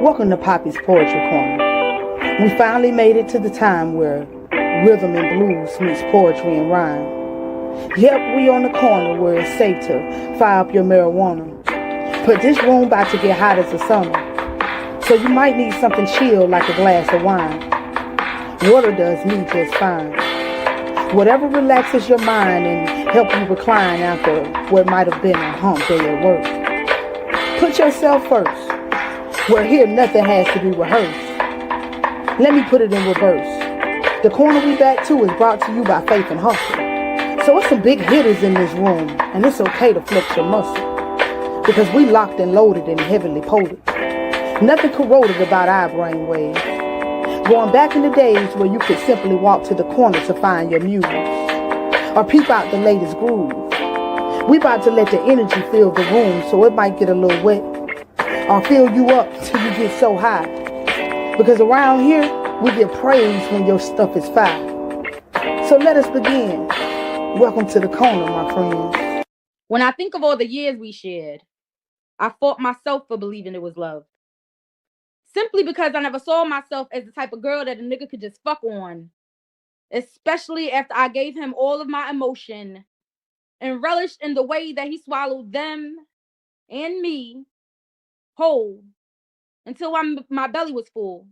Welcome to Poppy's Poetry Corner. We finally made it to the time where rhythm and blues meets poetry and rhyme. Yep, we on the corner where it's safe to fire up your marijuana. But this room about to get hot as the summer, so you might need something chill like a glass of wine. Water does me just fine. Whatever relaxes your mind and help you recline after what might have been a hump day at work. Put yourself first. Where here nothing has to be rehearsed. Let me put it in reverse. The corner we back to is brought to you by Faith and Hustle. So it's some big hitters in this room, and it's okay to flex your muscle. Because we locked and loaded and heavily potent. Nothing corroded about our brain waves. Going back in the days where you could simply walk to the corner to find your muse. Or peep out the latest groove. We about to let the energy fill the room so it might get a little wet. Or fill you up till you get so high. Because around here, we get praise when your stuff is fire. So let us begin. Welcome to the corner, my friends. When I think of all the years we shared, I fought myself for believing it was love. Simply because I never saw myself as the type of girl that a nigga could just fuck on. Especially after I gave him all of my emotion and relished in the way that he swallowed them and me whole until my belly was full.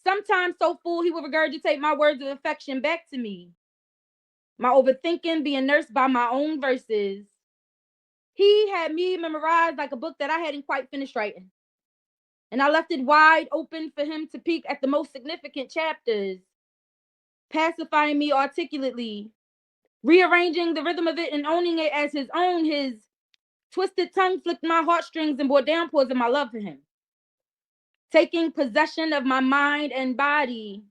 Sometimes so full he would regurgitate my words of affection back to me. My overthinking being nursed by my own verses. He had me memorized like a book that I hadn't quite finished writing. And I left it wide open for him to peek at the most significant chapters, pacifying me articulately, rearranging the rhythm of it and owning it as his own. His twisted tongue flicked my heartstrings and bore downpours of my love for him. Taking possession of my mind and body,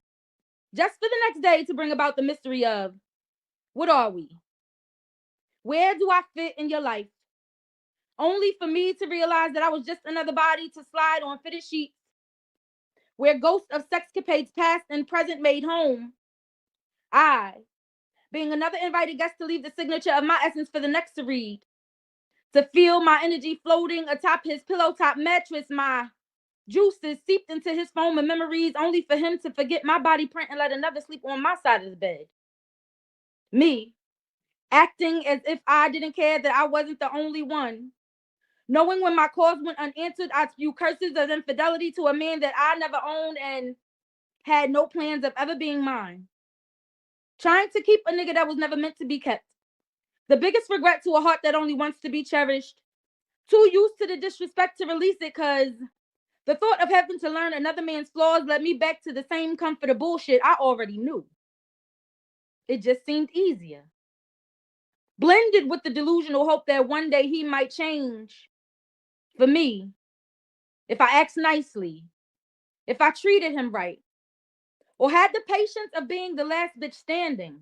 just for the next day to bring about the mystery of, what are we? Where do I fit in your life? Only for me to realize that I was just another body to slide on fitted sheets, where ghosts of sexcapades past and present made home. I, being another invited guest to leave the signature of my essence for the next to read, to feel my energy floating atop his pillow top mattress, my juices seeped into his foam and memories, only for him to forget my body print and let another sleep on my side of the bed. Me, acting as if I didn't care that I wasn't the only one. Knowing when my calls went unanswered, I'd spew curses of infidelity to a man that I never owned and had no plans of ever being mine. Trying to keep a nigga that was never meant to be kept. The biggest regret to a heart that only wants to be cherished. Too used to the disrespect to release it, cause the thought of having to learn another man's flaws led me back to the same comfort of bullshit I already knew. It just seemed easier. Blended with the delusional hope that one day he might change. For me, if I asked nicely, if I treated him right, or had the patience of being the last bitch standing,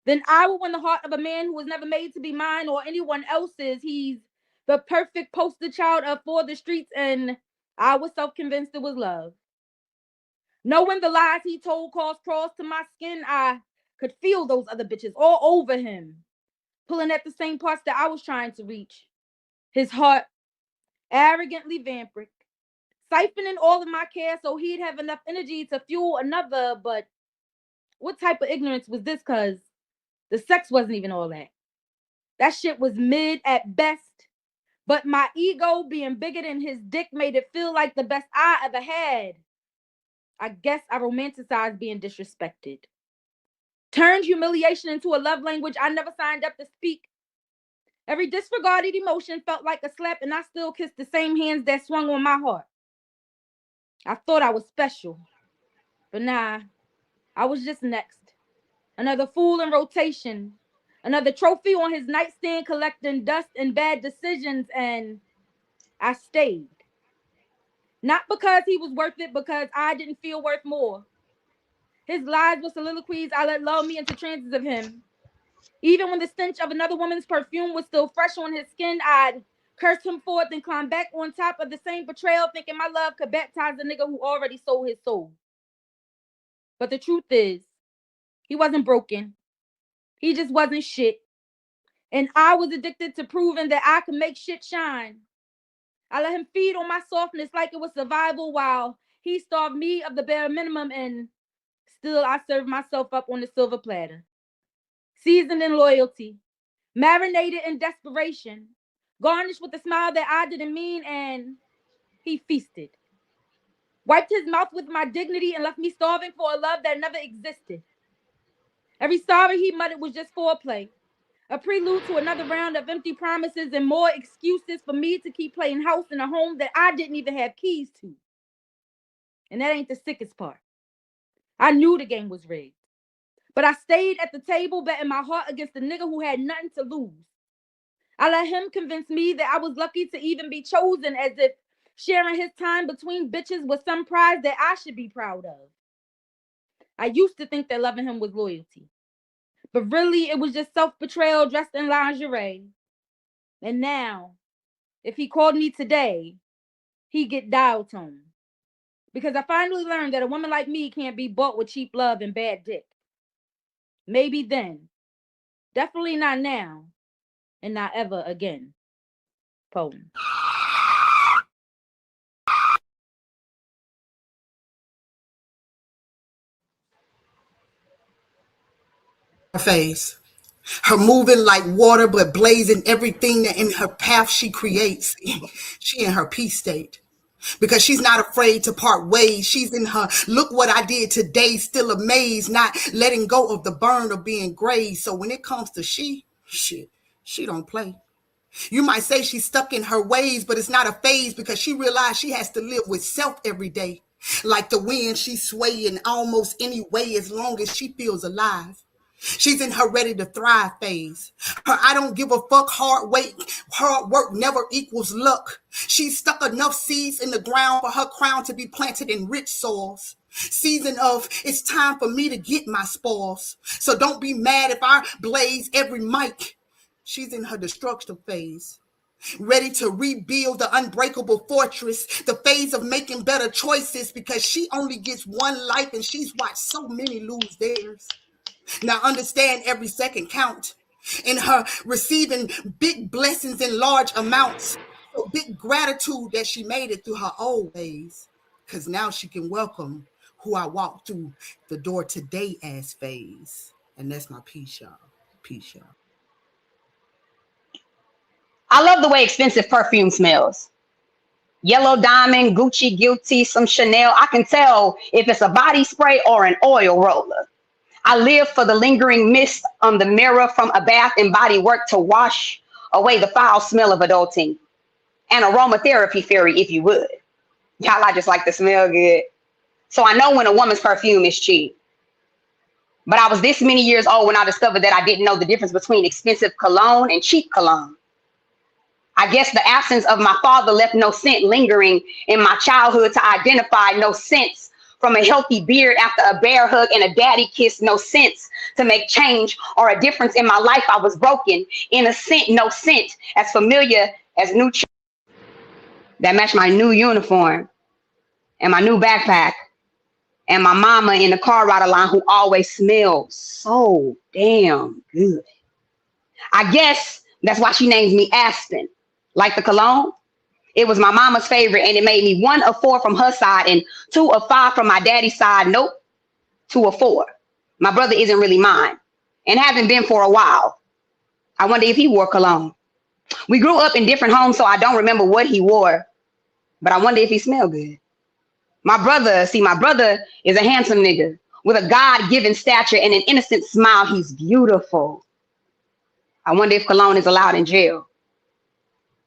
then I would win the heart of a man who was never made to be mine or anyone else's. He's the perfect poster child of for the streets, and I was self-convinced it was love. Knowing the lies he told caused crawls to my skin, I could feel those other bitches all over him, pulling at the same parts that I was trying to reach. His heart, arrogantly vampiric, siphoning all of my care so he'd have enough energy to fuel another. But what type of ignorance was this? Cause the sex wasn't even all that. That shit was mid at best. But my ego being bigger than his dick made it feel like the best I ever had. I guess I romanticized being disrespected. Turned humiliation into a love language I never signed up to speak. Every disregarded emotion felt like a slap, and I still kissed the same hands that swung on my heart. I thought I was special. But nah, I was just next. Another fool in rotation. Another trophy on his nightstand collecting dust and bad decisions, and I stayed. Not because he was worth it, because I didn't feel worth more. His lies were soliloquies I let lull me into trances of him. Even when the stench of another woman's perfume was still fresh on his skin, I'd curse him for it, then climb back on top of the same betrayal, thinking my love could baptize the nigga who already sold his soul. But the truth is, he wasn't broken. He just wasn't shit. And I was addicted to proving that I could make shit shine. I let him feed on my softness like it was survival while he starved me of the bare minimum, and still I served myself up on the silver platter. Seasoned in loyalty, marinated in desperation, garnished with a smile that I didn't mean, and he feasted. Wiped his mouth with my dignity and left me starving for a love that never existed. Every sorry he muttered was just foreplay, a prelude to another round of empty promises and more excuses for me to keep playing house in a home that I didn't even have keys to. And that ain't the sickest part. I knew the game was rigged, but I stayed at the table betting my heart against a nigga who had nothing to lose. I let him convince me that I was lucky to even be chosen, as if sharing his time between bitches was some prize that I should be proud of. I used to think that loving him was loyalty, but really it was just self-betrayal dressed in lingerie. And now, if he called me today, he'd get dial tone. Because I finally learned that a woman like me can't be bought with cheap love and bad dick. Maybe then. Definitely not now. And not ever again. Poem. Face. Her moving like water, but blazing everything that in her path she creates. She in her peace state. Because she's not afraid to part ways. She's in her look what I did today, still amazed, not letting go of the burn of being grazed. So when it comes to she don't play. You might say she's stuck in her ways, but it's not a phase because she realized she has to live with self every day. Like the wind, she's swaying almost any way as long as she feels alive. She's in her ready to thrive phase. Her I don't give a fuck hard work never equals luck. She's stuck enough seeds in the ground for her crown to be planted in rich soils. Season of it's time for me to get my spoils. So don't be mad if I blaze every mic. She's in her destruction phase. Ready to rebuild the unbreakable fortress, the phase of making better choices because she only gets one life and she's watched so many lose theirs. Now understand every second count in her receiving big blessings in large amounts. So big gratitude that she made it through her old days. Because now she can welcome who I walked through the door today as phase. And that's my peace, y'all. Peace, y'all. I love the way expensive perfume smells. Yellow Diamond, Gucci, Guilty, some Chanel. I can tell if it's a body spray or an oil roller. I live for the lingering mist on the mirror from a bath and body work to wash away the foul smell of adulting. An aromatherapy fairy, if you would. Y'all, I just like to smell good. So I know when a woman's perfume is cheap. But I was this many years old when I discovered that I didn't know the difference between expensive cologne and cheap cologne. I guess the absence of my father left no scent lingering in my childhood to identify, no sense from a healthy beard after a bear hug and a daddy kiss, no sense to make change or a difference in my life. I was broken, innocent, no scent, as familiar as new that matched my new uniform and my new backpack and my mama in the car ride line who always smells so damn good. I guess that's why she named me Aspen. Like the cologne, it was my mama's favorite, and it made me 1 of 4 from her side and 2 of 5 from my daddy's side. Nope, 2 of 4. My brother isn't really mine and hasn't been for a while. I wonder if he wore cologne. We grew up in different homes, so I don't remember what he wore, but I wonder if he smelled good. My brother is a handsome nigga with a God-given stature and an innocent smile. He's beautiful. I wonder if cologne is allowed in jail.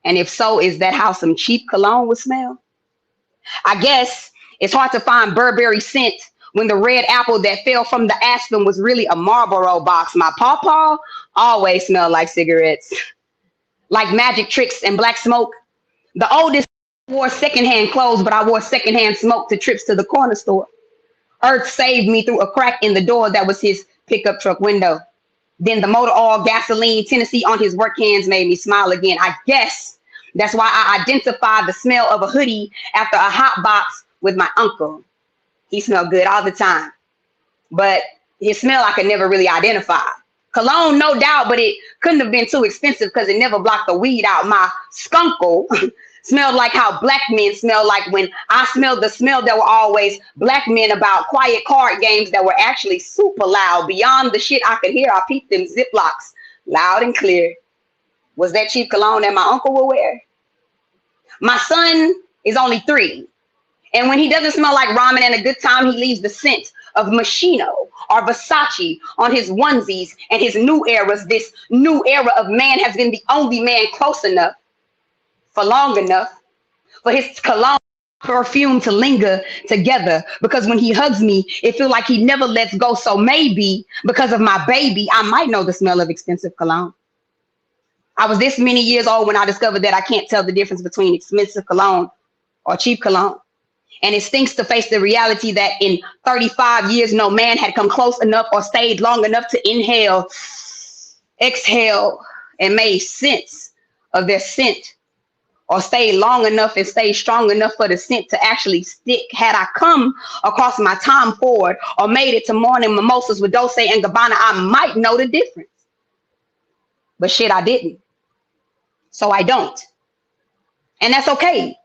And if so, is that how some cheap cologne would smell? I guess it's hard to find Burberry scent when the red apple that fell from the aspen was really a Marlboro box. My pawpaw always smelled like cigarettes, like magic tricks and black smoke. The oldest wore secondhand clothes, but I wore secondhand smoke to trips to the corner store. Earth saved me through a crack in the door that was his pickup truck window. Then the motor oil, gasoline, Tennessee on his work hands made me smile again. I guess that's why I identify the smell of a hoodie after a hot box with my uncle. He smelled good all the time, but his smell I could never really identify. Cologne, no doubt, but it couldn't have been too expensive because it never blocked the weed out. My skunkle Smelled like how black men smell like when I smelled the smell that were always black men about quiet card games that were actually super loud. Beyond the shit I could hear, I peeped them Ziplocs loud and clear. Was that cheap cologne that my uncle would wear? My son is only 3. And when he doesn't smell like ramen and a good time, he leaves the scent of Moschino or Versace on his onesies and his new eras. This new era of man has been the only man close enough for long enough for his cologne perfume to linger together, because when he hugs me, it feels like he never lets go. So maybe because of my baby, I might know the smell of expensive cologne. I was this many years old when I discovered that I can't tell the difference between expensive cologne or cheap cologne. And it stinks to face the reality that in 35 years, no man had come close enough or stayed long enough to inhale, exhale, and made sense of their scent, or stayed long enough and stayed strong enough for the scent to actually stick. Had I come across my Tom Ford or made it to morning mimosas with Dolce and Gabbana, I might know the difference. But shit, I didn't. So I don't. And that's okay.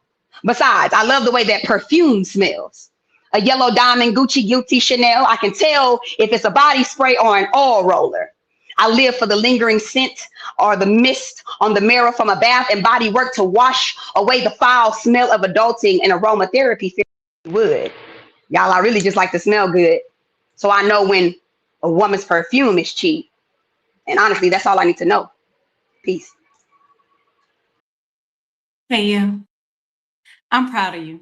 Besides, I love the way that perfume smells. A yellow diamond, Gucci, Guilty, Chanel. I can tell if it's a body spray or an oil roller. I live for the lingering scent or the mist on the mirror from a bath and body work to wash away the foul smell of adulting and aromatherapy would. Y'all, I really just like to smell good. So I know when a woman's perfume is cheap. And honestly, that's all I need to know. Peace. Hey, you. I'm proud of you.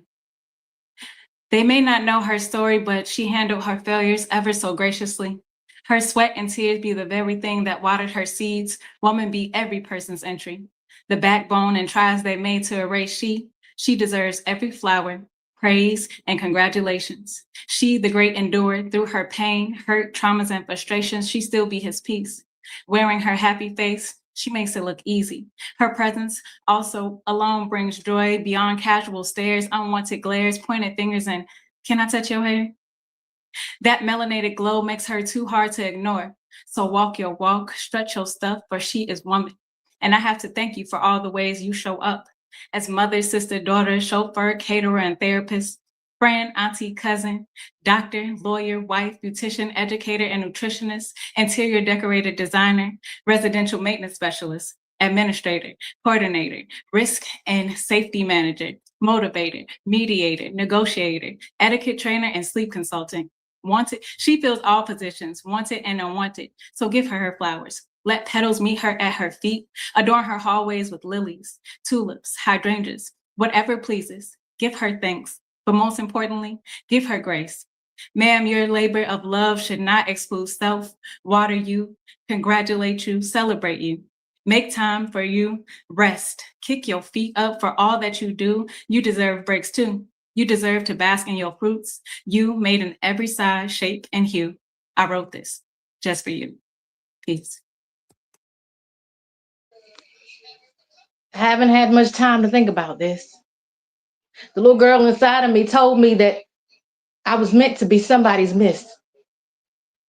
They may not know her story, but she handled her failures ever so graciously. Her sweat and tears be the very thing that watered her seeds. Woman be every person's entry. The backbone and tries they made to erase she deserves every flower, praise, and congratulations. She, the great endured, through her pain, hurt, traumas, and frustrations, she still be his peace. Wearing her happy face, she makes it look easy. Her presence also alone brings joy beyond casual stares, unwanted glares, pointed fingers, and can I touch your hair? That melanated glow makes her too hard to ignore. So walk your walk, stretch your stuff, for she is woman. And I have to thank you for all the ways you show up. As mother, sister, daughter, chauffeur, caterer, and therapist, friend, auntie, cousin, doctor, lawyer, wife, beautician, educator, and nutritionist, interior decorator, designer, residential maintenance specialist, administrator, coordinator, risk and safety manager, motivator, mediator, negotiator, etiquette trainer, and sleep consultant. Wanted, she fills all positions, wanted and unwanted. So give her flowers. Let petals meet her at her feet. Adorn her hallways with lilies, tulips, hydrangeas, whatever pleases. Give her thanks. But most importantly, give her grace. Ma'am, your labor of love should not exclude self, water you, congratulate you, celebrate you. Make time for you, rest, kick your feet up for all that you do. You deserve breaks too. You deserve to bask in your fruits. You made in every size, shape, and hue. I wrote this just for you. Peace. I haven't had much time to think about this. The little girl inside of me told me that I was meant to be somebody's miss.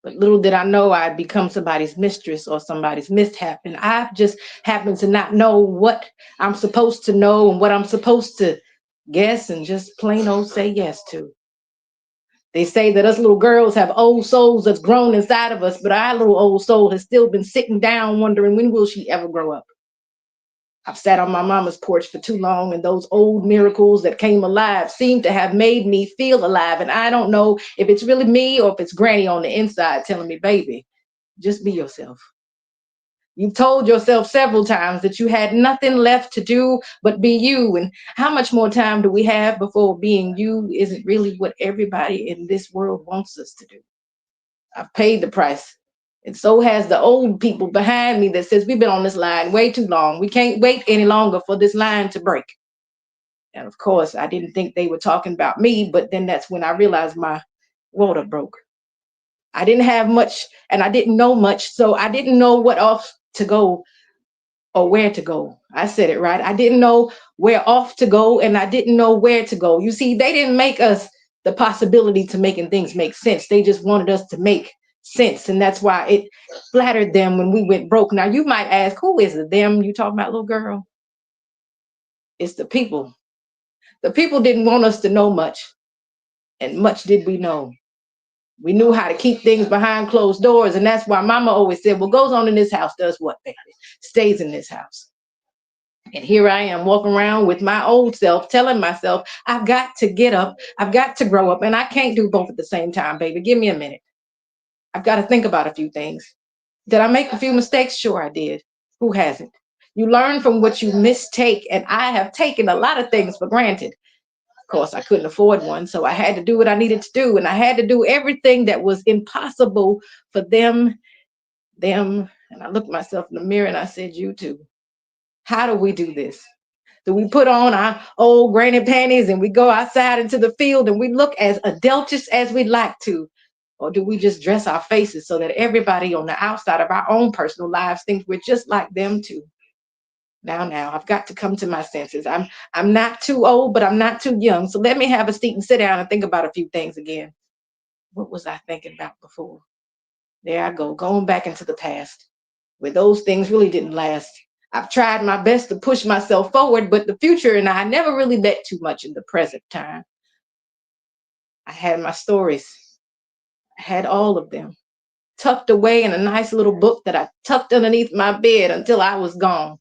But little did I know I'd become somebody's mistress or somebody's mishap. And I just happen to not know what I'm supposed to know and what I'm supposed to guess and just plain old say yes to. They say that us little girls have old souls that's grown inside of us, but our little old soul has still been sitting down wondering, when will she ever grow up? I've sat on my mama's porch for too long, and those old miracles that came alive seem to have made me feel alive. And I don't know if it's really me or if it's Granny on the inside telling me, baby, just be yourself. You've told yourself several times that you had nothing left to do but be you. And how much more time do we have before being you isn't really what everybody in this world wants us to do? I've paid the price. And so has the old people behind me that says, we've been on this line way too long. We can't wait any longer for this line to break. And of course, I didn't think they were talking about me, but then that's when I realized my water broke. I didn't have much and I didn't know much, so I didn't know what off to go or where to go. I said it right. I didn't know where off to go and I didn't know where to go. You see, they didn't make us the possibility to making things make sense. They just wanted us to make sense. And that's why it flattered them when we went broke. Now you might ask, who is it? Them? You talking about, little girl? It's the people. The people didn't want us to know much, and much did we know. We knew how to keep things behind closed doors, and that's why Mama always said, what goes on in this house does what, baby? Stays in this house. And here I am walking around with my old self, telling myself, I've got to get up, I've got to grow up, and I can't do both at the same time, baby. Give me a minute. I've got to think about a few things. Did I make a few mistakes? Sure, I did. Who hasn't? You learn from what you mistake, and I have taken a lot of things for granted. Of course, I couldn't afford one, so I had to do what I needed to do, and I had to do everything that was impossible for them. And I looked myself in the mirror and I said, you too. How do we do this? Do we put on our old granny panties and we go outside into the field and we look as adultish as we'd like to? Or do we just dress our faces so that everybody on the outside of our own personal lives thinks we're just like them too? Now, I've got to come to my senses. I'm not too old, but I'm not too young. So let me have a seat and sit down and think about a few things again. What was I thinking about before? There I go, going back into the past, where those things really didn't last. I've tried my best to push myself forward, but the future and I never really met too much in the present time. I had my stories. I had all of them tucked away in a nice little book that I tucked underneath my bed until I was gone.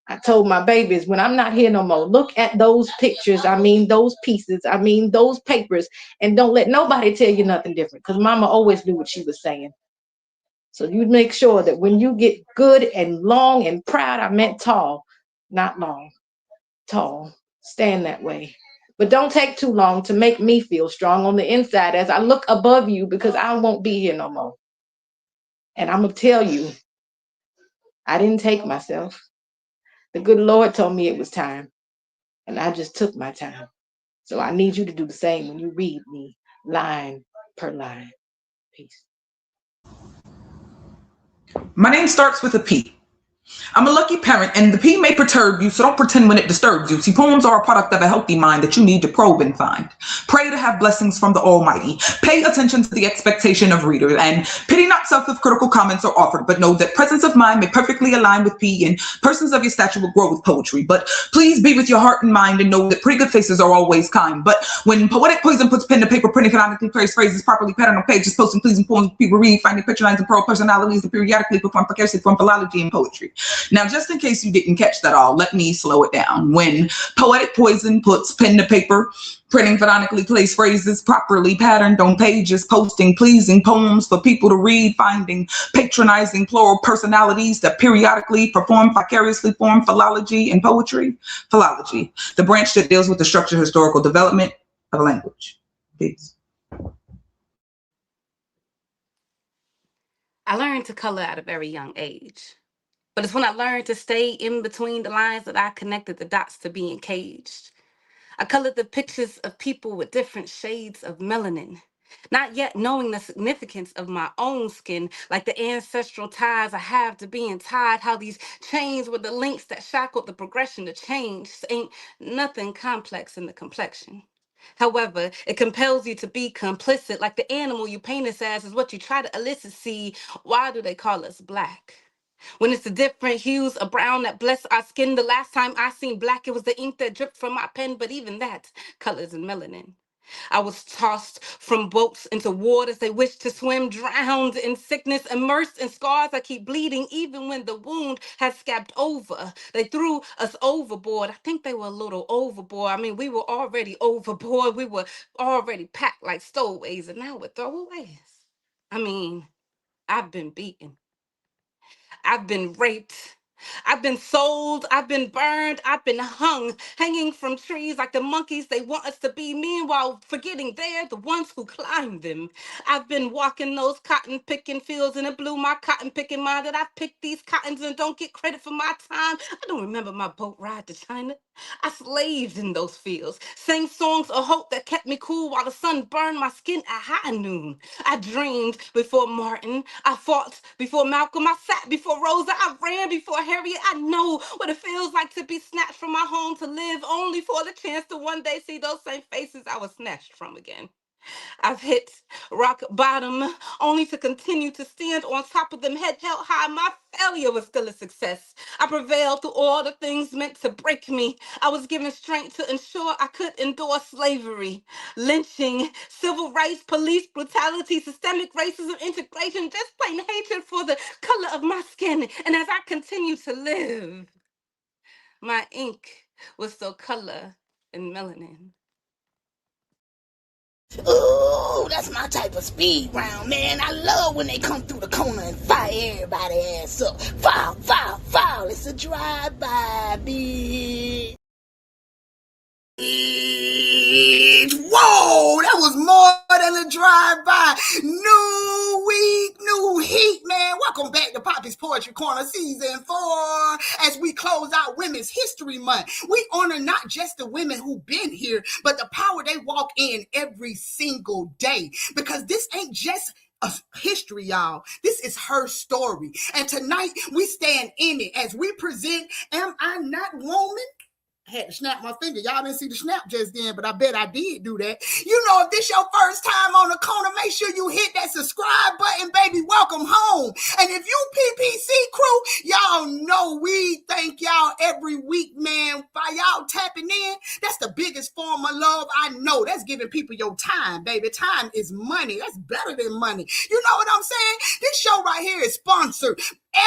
I told my babies, when I'm not here no more, look at those pictures. I mean, those pieces. I mean, those papers. And don't let nobody tell you nothing different, because Mama always knew what she was saying. So you make sure that when you get good and long and proud, I meant tall, not long, tall. Stand that way. But don't take too long to make me feel strong on the inside as I look above you, because I won't be here no more. And I'm going to tell you, I didn't take myself. The good Lord told me it was time, and I just took my time. So I need you to do the same when you read me line per line. Peace. My name starts with a P. I'm a lucky parent, and the P may perturb you, so don't pretend when it disturbs you. See, poems are a product of a healthy mind that you need to probe and find. Pray to have blessings from the Almighty. Pay attention to the expectation of readers, and pity not self if critical comments are offered, but know that presence of mind may perfectly align with P, and persons of your stature will grow with poetry. But please be with your heart and mind, and know that pretty good faces are always kind. But when poetic poison puts pen to paper, printing canonically praise phrases properly patterned on pages, posting pleasing poems people read, finding picture lines and pearl personalities, and periodically perform precariously from philology and poetry. Now, just in case you didn't catch that all, let me slow it down. When poetic poison puts pen to paper, printing phonetically placed phrases properly patterned on pages, posting pleasing poems for people to read, finding patronizing plural personalities that periodically perform vicariously form philology and poetry. Philology, the branch that deals with the structured historical development of language. Peace. I learned to color at a very young age. But it's when I learned to stay in between the lines that I connected the dots to being caged. I colored the pictures of people with different shades of melanin, not yet knowing the significance of my own skin, like the ancestral ties I have to being tied, how these chains were the links that shackled the progression to change. Ain't nothing complex in the complexion. However, it compels you to be complicit, like the animal you paint us as is what you try to elicit. See, why do they call us black? When it's the different hues of brown that bless our skin. The last time I seen black, it was the ink that dripped from my pen, but even that, colors in melanin. I was tossed from boats into waters they wished to swim, drowned in sickness, immersed in scars that keep bleeding, even when the wound has scabbed over. They threw us overboard. I think they were a little overboard. I mean, we were already overboard. We were already packed like stowaways, and now we're throwaways. I mean, I've been beaten. I've been raped. I've been sold. I've been burned. I've been hung, hanging from trees like the monkeys they want us to be. Meanwhile, forgetting they're the ones who climb them. I've been walking those cotton picking fields, and it blew my cotton picking mind that I picked these cottons and don't get credit for my time. I don't remember my boat ride to China. I slaved in those fields, sang songs of hope that kept me cool while the sun burned my skin at high noon. I dreamed before Martin. I fought before Malcolm. I sat before Rosa. I ran before Harriet. I know what it feels like to be snatched from my home to live only for the chance to one day see those same faces I was snatched from again. I've hit rock bottom only to continue to stand on top of them, head held high. My failure was still a success. I prevailed through all the things meant to break me. I was given strength to ensure I could endure slavery, lynching, civil rights, police brutality, systemic racism, integration, just plain hatred for the color of my skin. And as I continue to live, my ink was still color and melanin. Ooh, that's my type of speed round, man. I love when they come through the corner and fire everybody ass up. Foul, foul, foul. It's a drive-by, bitch. Whoa, that was more than a drive-by. New week, new heat, man. Welcome back to Poppy's Poetry Corner Season 4. As we close out Women's History Month, we honor not just the women who've been here, but the power they walk in every single day. Because this ain't just a history, y'all. This is her story. And tonight, we stand in it as we present Am I Not Woman? I had to snap my finger. Y'all didn't see the snap just then, but I bet I did do that. You know, if this your first time on the corner, make sure you hit that subscribe button, baby. Welcome home. And if you P.P.C crew, y'all know we thank y'all every week, man. By y'all tapping in, that's the biggest form of love I know. That's giving people your time, baby. Time is money. That's better than money. You know what I'm saying? This show right here is sponsored.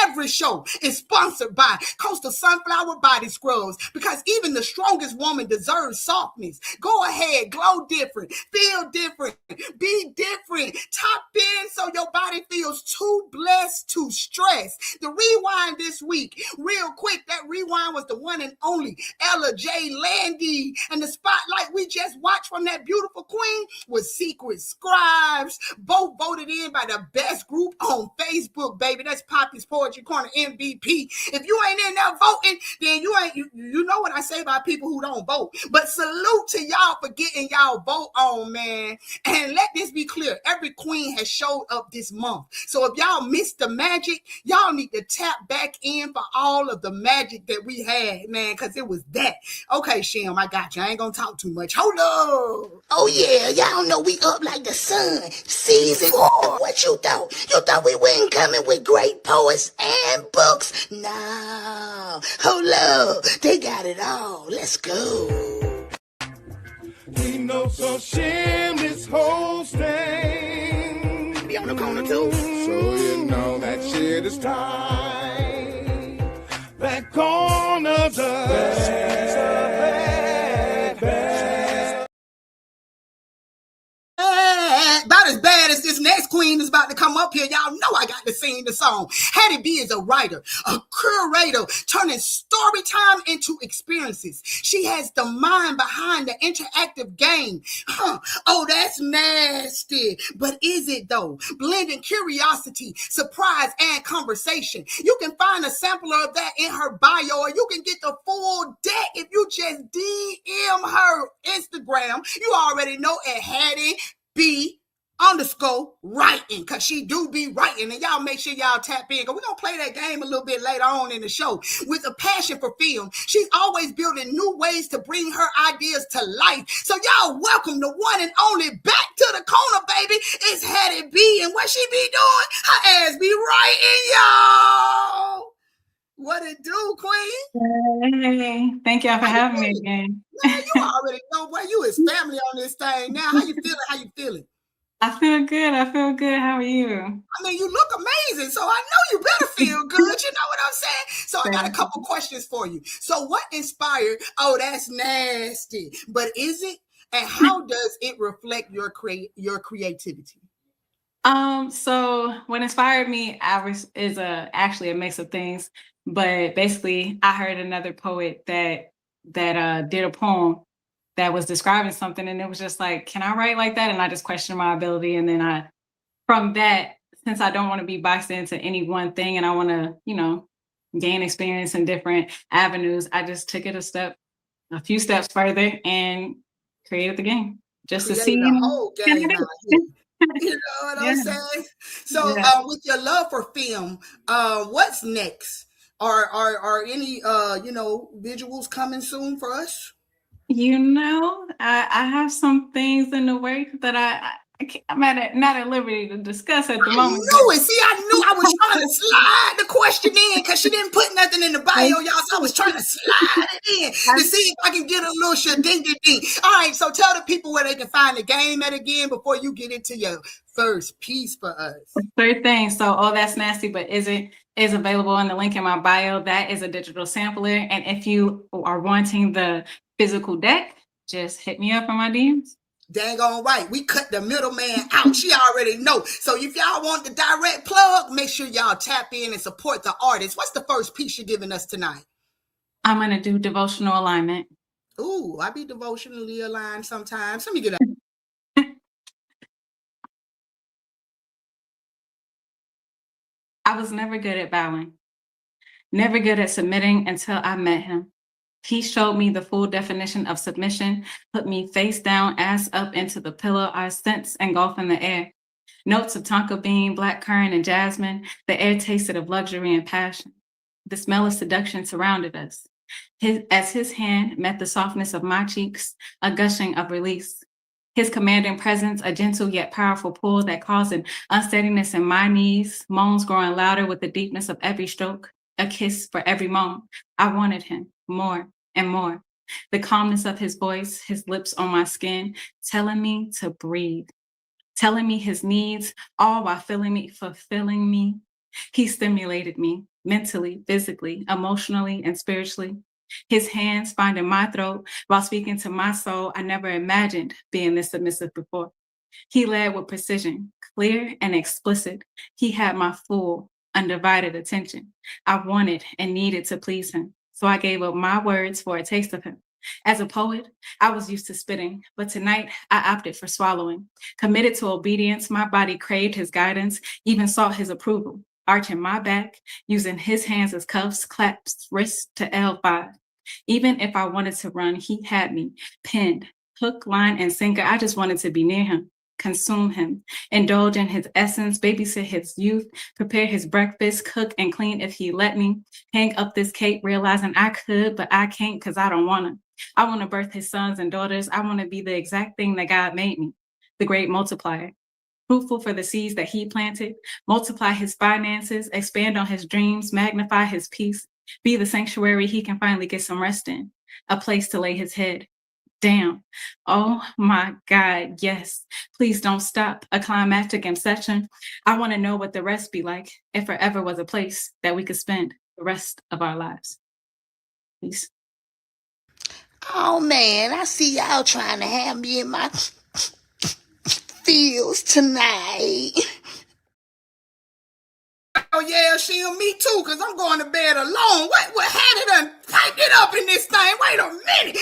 Every show is sponsored by Coastal Sunflower Body Scrubs, because even the strongest woman deserves softness. Go ahead, glow different, feel different, be different. Top in so your body feels too blessed to stress. The rewind this week, real quick, that rewind was the one and only Ella J. Landy. And the spotlight we just watched from that beautiful queen was Secret Scribes, both voted in by the best group on Facebook, baby. That's Poppy's Poetry Corner MVP. If you ain't in there voting, then you know what I say about people who don't vote. But salute to y'all for getting y'all vote on, man. And let this be clear, every queen has showed up this month. So if y'all missed the magic, y'all need to tap back in for all of the magic that we had, man, because it was that. Okay, Shem, I got you. I ain't gonna talk too much. Hold up. Oh yeah, y'all know we up like the sun. Season 4. What you thought? You thought we weren't coming with great poets and books? No. Hold up. They got it all. Let's go. He knows so shameless hosting. Be on the corner too. So you know that shit is tight. That corner's a bad. About as bad as this next queen is about to come up here. Y'all know I got to sing the song. Hattie B is a writer, a curator, turning story time into experiences. She has the mind behind the interactive game. Oh, that's nasty. But is it though? Blending curiosity, surprise, and conversation. You can find a sampler of that in her bio, or you can get the full deck if you just DM her Instagram. You already know at Hattie B_writing, because she do be writing. And y'all make sure y'all tap in, because we're going to play that game a little bit later on in the show. With a passion for film, she's always building new ways to bring her ideas to life. So y'all welcome the one and only back to the corner, baby. It's Hattie B, and what she be doing? Her ass be writing, y'all. What it do, queen? Hey, thank y'all for having me again. Man, you already know, boy, you is family on this thing now. How you feeling? I feel good. How are you? I mean, you look amazing, so I know you better feel good. You know what I'm saying? So I got a couple questions for you. So what inspired, oh, that's nasty, but is it? And how does it reflect your creativity? So what inspired me is actually a mix of things, but basically I heard another poet that did a poem that was describing something, and it was just like, can I write like that? And I just questioned my ability, and then from that, since I don't want to be boxed into any one thing, and I want to, gain experience in different avenues, I just took it a few steps further, and created the game just to see the whole game out here. You know what I'm saying? So with your love for film, what's next? Are any visuals coming soon for us? You know, I have some things in the works that I'm not at liberty to discuss at the I moment. knew it. See, I knew I was trying to slide the question in because she didn't put nothing in the bio, y'all. So I was trying to slide it in to see if I can get a little shading-ding. All right, so tell the people where they can find the game at again before you get into your first piece for us. Third thing, so Oh That's Nasty But Isn't is available in the link in my bio. That is a digital sampler. And if you are wanting the physical deck, just hit me up on my DMs. Dang on right. We cut the middleman out. She already know. So if y'all want the direct plug, make sure y'all tap in and support the artist. What's the first piece you're giving us tonight? I'm going to do devotional alignment. Ooh, I be devotionally aligned sometimes. Let me get I was never good at bowing, never good at submitting until I met him. He showed me the full definition of submission, put me face down, ass up into the pillow, our scents engulfing the air. Notes of tonka bean, blackcurrant, and jasmine, the air tasted of luxury and passion. The smell of seduction surrounded us. As his hand met the softness of my cheeks, a gushing of release. His commanding presence, a gentle yet powerful pull that caused an unsteadiness in my knees, moans growing louder with the deepness of every stroke, a kiss for every moan. I wanted him more and more. The calmness of his voice, his lips on my skin, telling me to breathe, telling me his needs, all while fulfilling me. He stimulated me mentally, physically, emotionally, and spiritually. His hands finding my throat while speaking to my soul. I never imagined being this submissive before. He led with precision, clear and explicit. He had my full, undivided attention. I wanted and needed to please him, so I gave up my words for a taste of him. As a poet, I was used to spitting, but tonight I opted for swallowing. Committed to obedience, my body craved his guidance, even sought his approval. Arching my back, using his hands as cuffs, claps, wrists to L5. Even if I wanted to run, he had me pinned, hook, line, and sinker. I just wanted to be near him, consume him, indulge in his essence, babysit his youth, prepare his breakfast, cook and clean if he let me, hang up this cape, realizing I could, but I can't because I don't want to. I want to birth his sons and daughters. I want to be the exact thing that God made me, the great multiplier. Fruitful for the seeds that he planted, multiply his finances, expand on his dreams, magnify his peace, be the sanctuary he can finally get some rest in, a place to lay his head. Damn. Oh my God, yes. Please don't stop. A climactic obsession. I want to know what the rest be like if forever was a place that we could spend the rest of our lives. Peace. Oh man, I see y'all trying to have me in my feels tonight. Oh yeah, she'll me too, cause I'm going to bed alone. What had it done piped it up in this thing? Wait a minute.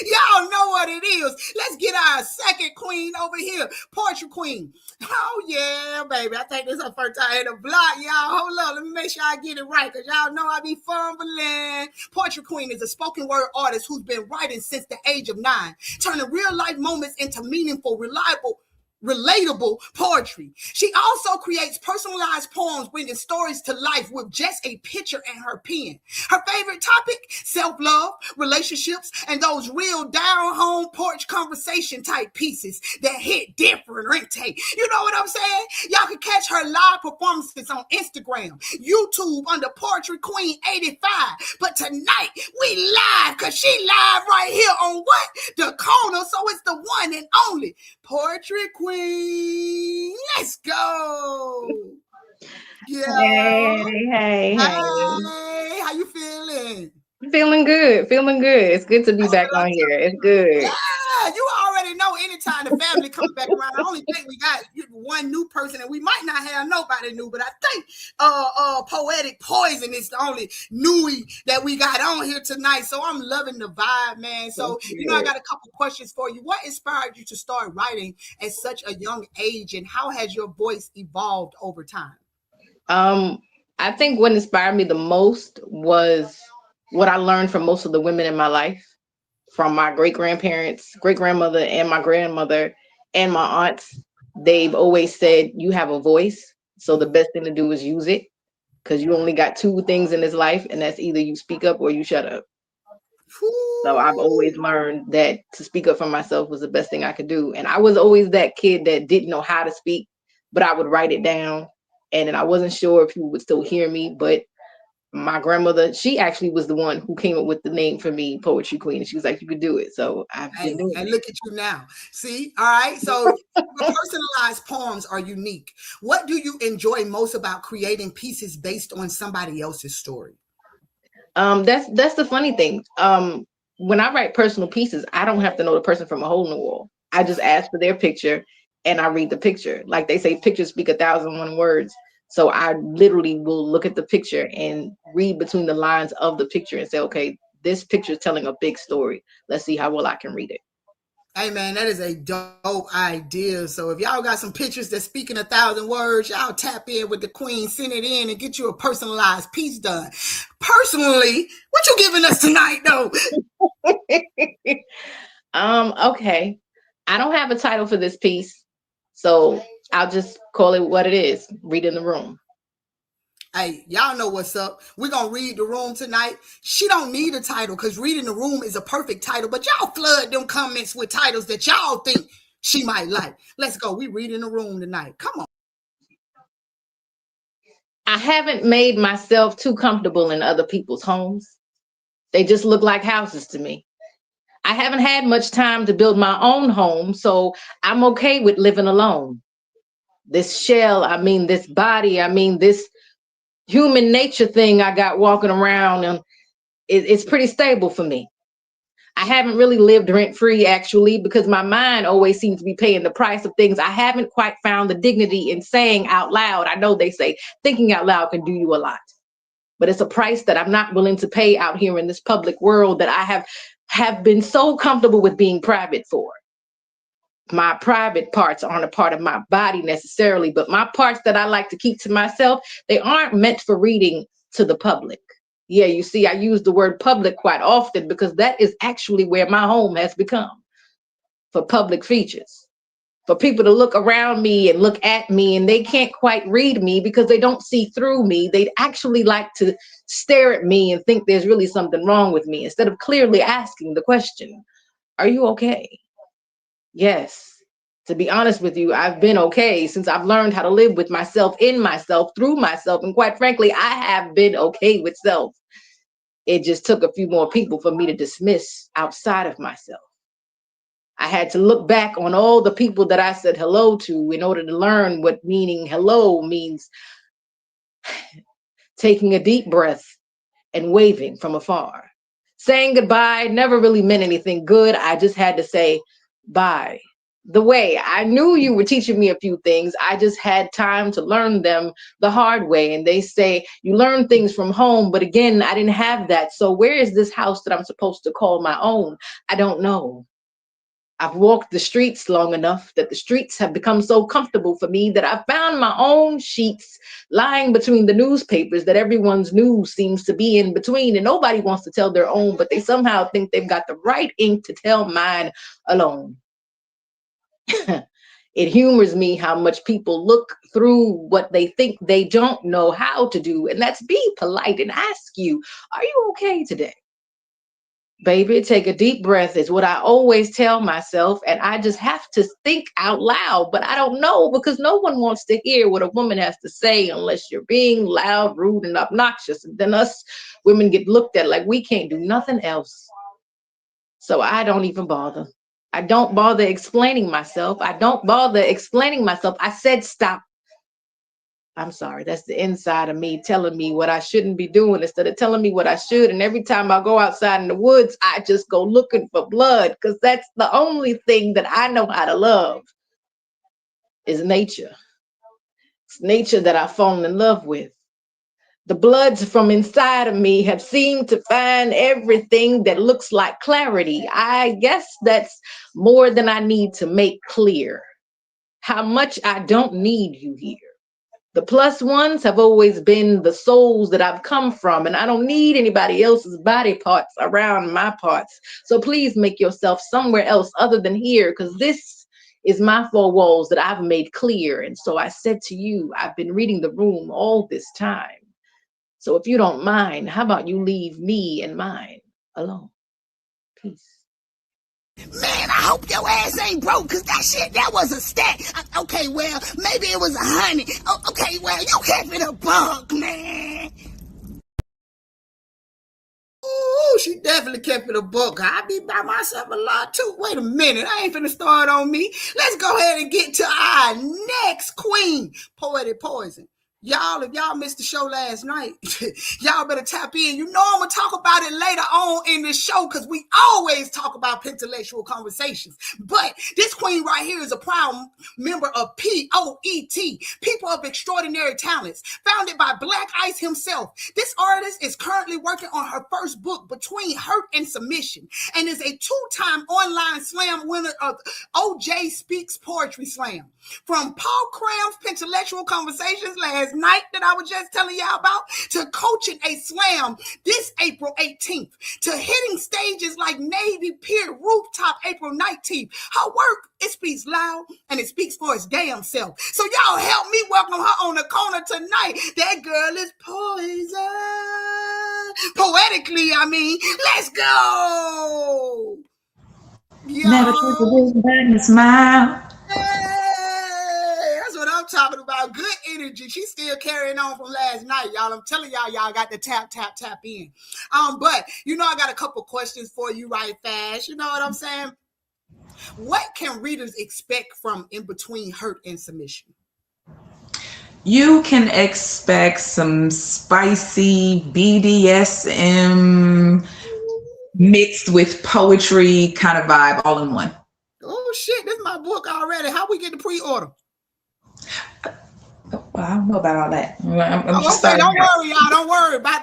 Y'all know what it is. Let's get our second queen over here, Poetry Queen. Oh yeah, baby. I think this is her first time in the block, y'all. Hold up, let me make sure I get it right, cause y'all know I be fumbling. Poetry Queen is a spoken word artist who's been writing since the age of 9, turning real life moments into meaningful, relatable poetry. She also creates personalized poems, bringing stories to life with just a picture and her pen. Her favorite topic: self-love, relationships, and those real down-home porch conversation type pieces that hit different, ain't they? You know what I'm saying? Y'all can catch her live performances on Instagram, YouTube under Poetry Queen 85. But tonight we live, cause she live right here on what? The corner. So it's the one and only Poetry Queen. Let's go. Yeah. Hey. Hi. How you feeling? Feeling good. It's good to be back on here. It's good. Yeah, you already know anytime the family comes back around. I only think we got one new person, and we might not have nobody new, but I think Poetic Poison is the only newie that we got on here tonight. So I'm loving the vibe, man. So, I got a couple questions for you. What inspired you to start writing at such a young age, and how has your voice evolved over time? I think what inspired me the most was what I learned from most of the women in my life, from my great-grandparents, great-grandmother, and my grandmother, and my aunts. They've always said, you have a voice, so the best thing to do is use it, because you only got two things in this life, and that's either you speak up or you shut up. So I've always learned that to speak up for myself was the best thing I could do. And I was always that kid that didn't know how to speak, but I would write it down. And then I wasn't sure if people would still hear me. But my grandmother, she actually was the one who came up with the name for me, Poetry Queen. And she was like, you could do it. So I've been Hey, doing and it. look at you now. See, all right. So your personalized poems are unique. What do you enjoy most about creating pieces based on somebody else's story? That's the funny thing. When I write personal pieces, I don't have to know the person from a hole in the wall. I just ask for their picture and I read the picture. Like they say, pictures speak 1,001 words. So I literally will look at the picture and read between the lines of the picture and say, okay, this picture is telling a big story. Let's see how well I can read it. Hey man, that is a dope idea. So if y'all got some pictures that speak in 1,000 words, y'all tap in with the queen, send it in, and get you a personalized piece done. Personally, what you giving us tonight, though? Okay. I don't have a title for this piece, so I'll just call it what it is. Read in the room. Hey, y'all know what's up. We're gonna read the room tonight. She don't need a title because reading the room is a perfect title, but y'all flood them comments with titles that y'all think she might like. Let's go. We read in the room tonight. Come on. I haven't made myself too comfortable in other people's homes. They just look like houses to me. I haven't had much time to build my own home, so I'm okay with living alone. This shell, I mean, this body, I mean, this human nature thing I got walking around, and it's pretty stable for me. I haven't really lived rent free actually because my mind always seems to be paying the price of things I haven't quite found the dignity in saying out loud. I know they say thinking out loud can do you a lot, but it's a price that I'm not willing to pay out here in this public world that I have been so comfortable with being private for. My private parts aren't a part of my body necessarily, but my parts that I like to keep to myself, they aren't meant for reading to the public. Yeah, you see, I use the word public quite often because that is actually where my home has become, for public features. For people to look around me and look at me and they can't quite read me because they don't see through me. They'd actually like to stare at me and think there's really something wrong with me instead of clearly asking the question, are you okay? Yes. To be honest with you, I've been okay since I've learned how to live with myself, in myself, through myself. And quite frankly, I have been okay with self. It just took a few more people for me to dismiss outside of myself. I had to look back on all the people that I said hello to in order to learn what meaning hello means. Taking a deep breath and waving from afar. Saying goodbye never really meant anything good. I just had to say bye. The way I knew you were teaching me a few things, I just had time to learn them the hard way. And they say you learn things from home, but again, I didn't have that. So where is this house that I'm supposed to call my own? I don't know. I've walked the streets long enough that the streets have become so comfortable for me that I found my own sheets lying between the newspapers that everyone's news seems to be in between. And nobody wants to tell their own, but they somehow think they've got the right ink to tell mine alone. It humors me how much people look through what they think they don't know how to do. And that's be polite and ask you, are you okay today? Baby, take a deep breath is what I always tell myself. And I just have to think out loud, but I don't know because no one wants to hear what a woman has to say unless you're being loud, rude, and obnoxious. And then us women get looked at like we can't do nothing else. So I don't even bother. I don't bother explaining myself. I don't bother explaining myself. I said stop. I'm sorry, that's the inside of me telling me what I shouldn't be doing instead of telling me what I should. And every time I go outside in the woods, I just go looking for blood because that's the only thing that I know how to love is nature. It's nature that I've fallen in love with. The bloods from inside of me have seemed to find everything that looks like clarity. I guess that's more than I need to make clear. How much I don't need you here. The plus ones have always been the souls that I've come from, and I don't need anybody else's body parts around my parts. So please make yourself somewhere else other than here, because this is my four walls that I've made clear. And so I said to you, I've been reading the room all this time. So if you don't mind, how about you leave me and mine alone? Peace. Man, I hope your ass ain't broke, cause that was a stat. Okay, well, maybe it was 100. Okay, well, you kept it a buck, man. Ooh, she definitely kept it a buck. I be by myself a lot too. Wait a minute, I ain't finna start on me. Let's go ahead and get to our next queen, Poetic Poison. Y'all, if y'all missed the show last night, y'all better tap in. You know I'm going to talk about it later on in this show because we always talk about intellectual conversations. But this queen right here is a proud member of P.O.E.T., People of Extraordinary Talents, founded by Black Ice himself. This artist is currently working on her first book, Between Hurt and Submission, and is a two-time online slam winner of OJ Speaks Poetry Slam. From Paul Cram's Intellectual Conversations last night that I was just telling y'all about, to coaching a slam this April 18th, to hitting stages like Navy Pier Rooftop April 19th. Her work, it speaks loud and it speaks for its damn self. So y'all help me welcome her on the corner tonight. That girl is poison. Poetically, I mean. Let's go. Yo. Never took a vision back and smile. Hey, that's what I'm talking about. Good energy. She's still carrying on from last night, y'all. I'm telling y'all got to tap in. But you know, I got a couple questions for you right fast. You know what I'm saying? What can readers expect from In Between Hurt and Submission? You can expect some spicy BDSM mixed with poetry kind of vibe all in one. Oh shit, this is my book already. How we get the pre-order? Well, I don't know about all that. I'm just okay, don't worry, y'all. Don't worry. By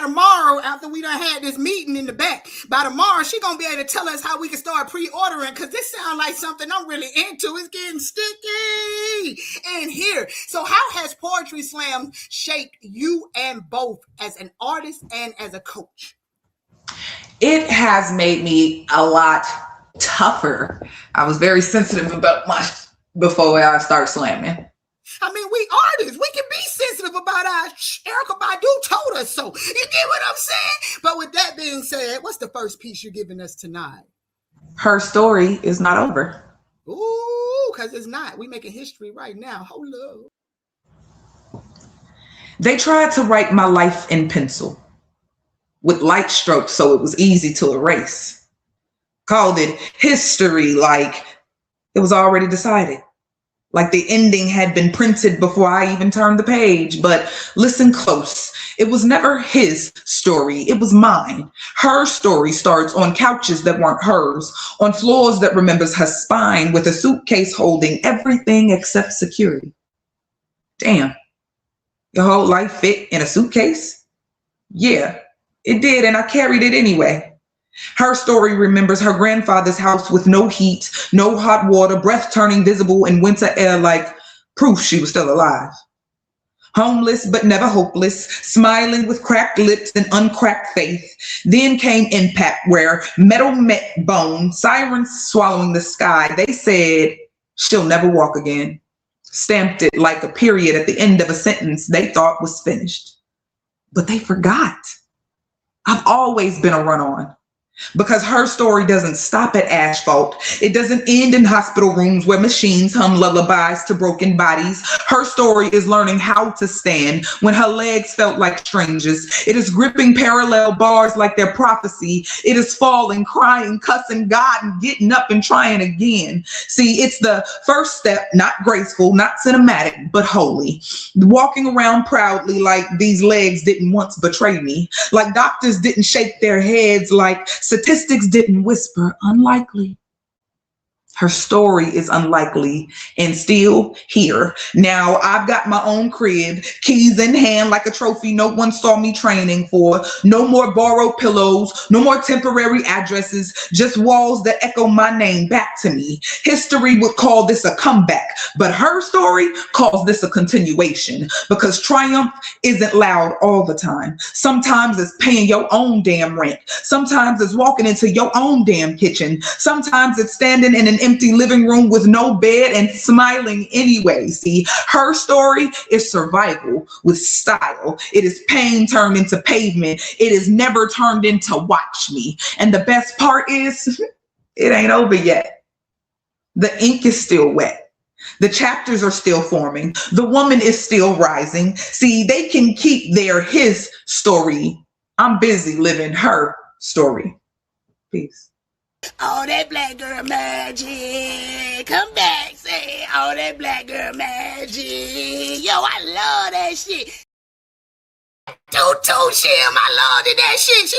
tomorrow, after we done had this meeting in the back, by tomorrow, she gonna be able to tell us how we can start pre-ordering, because this sounds like something I'm really into. It's getting sticky in here. So how has Poetry Slam shaped you and both as an artist and as a coach? It has made me a lot tougher. I was very sensitive about my before I start slamming. I mean, we artists, we can be sensitive about our Erykah Badu told us so. You get what I'm saying? But with that being said, what's the first piece you're giving us tonight? Her story is not over. Ooh, because it's not. We making history right now. Hold up. They tried to write my life in pencil with light strokes so it was easy to erase. Called it history like it was already decided. Like the ending had been printed before I even turned the page. But listen close. It was never his story. It was mine. Her story starts on couches that weren't hers, on floors that remembers her spine, with a suitcase holding everything except security. Damn. Your whole life fit in a suitcase? Yeah, it did, and I carried it anyway. Her story remembers her grandfather's house with no heat, no hot water, breath turning visible in winter air like proof she was still alive. Homeless but never hopeless, smiling with cracked lips and uncracked faith. Then came impact, where metal met bone, sirens swallowing the sky. They said she'll never walk again. Stamped it like a period at the end of a sentence they thought was finished. But they forgot. I've always been a run-on. Because her story doesn't stop at asphalt. It doesn't end in hospital rooms where machines hum lullabies to broken bodies. Her story is learning how to stand when her legs felt like strangers. It is gripping parallel bars like their prophecy. It is falling, crying, cussing God, and getting up and trying again. See, it's the first step, not graceful, not cinematic, but holy. Walking around proudly like these legs didn't once betray me. Like doctors didn't shake their heads, like statistics didn't whisper, unlikely. Her story is unlikely and still here. Now I've got my own crib, keys in hand like a trophy no one saw me training for. No more borrowed pillows, no more temporary addresses, just walls that echo my name back to me. History would call this a comeback, but her story calls this a continuation, because triumph isn't loud all the time. Sometimes it's paying your own damn rent. Sometimes it's walking into your own damn kitchen. Sometimes it's standing in an empty living room with no bed and smiling anyway. See, her story is survival with style. It is pain turned into pavement. It is never turned into watch me. And the best part is, it ain't over yet. The ink is still wet. The chapters are still forming. The woman is still rising. See, they can keep his story. I'm busy living her story. Peace. Oh, that black girl magic. Come back, say, oh, that black girl magic. Yo, I love that shit. Shim, I loved that shit.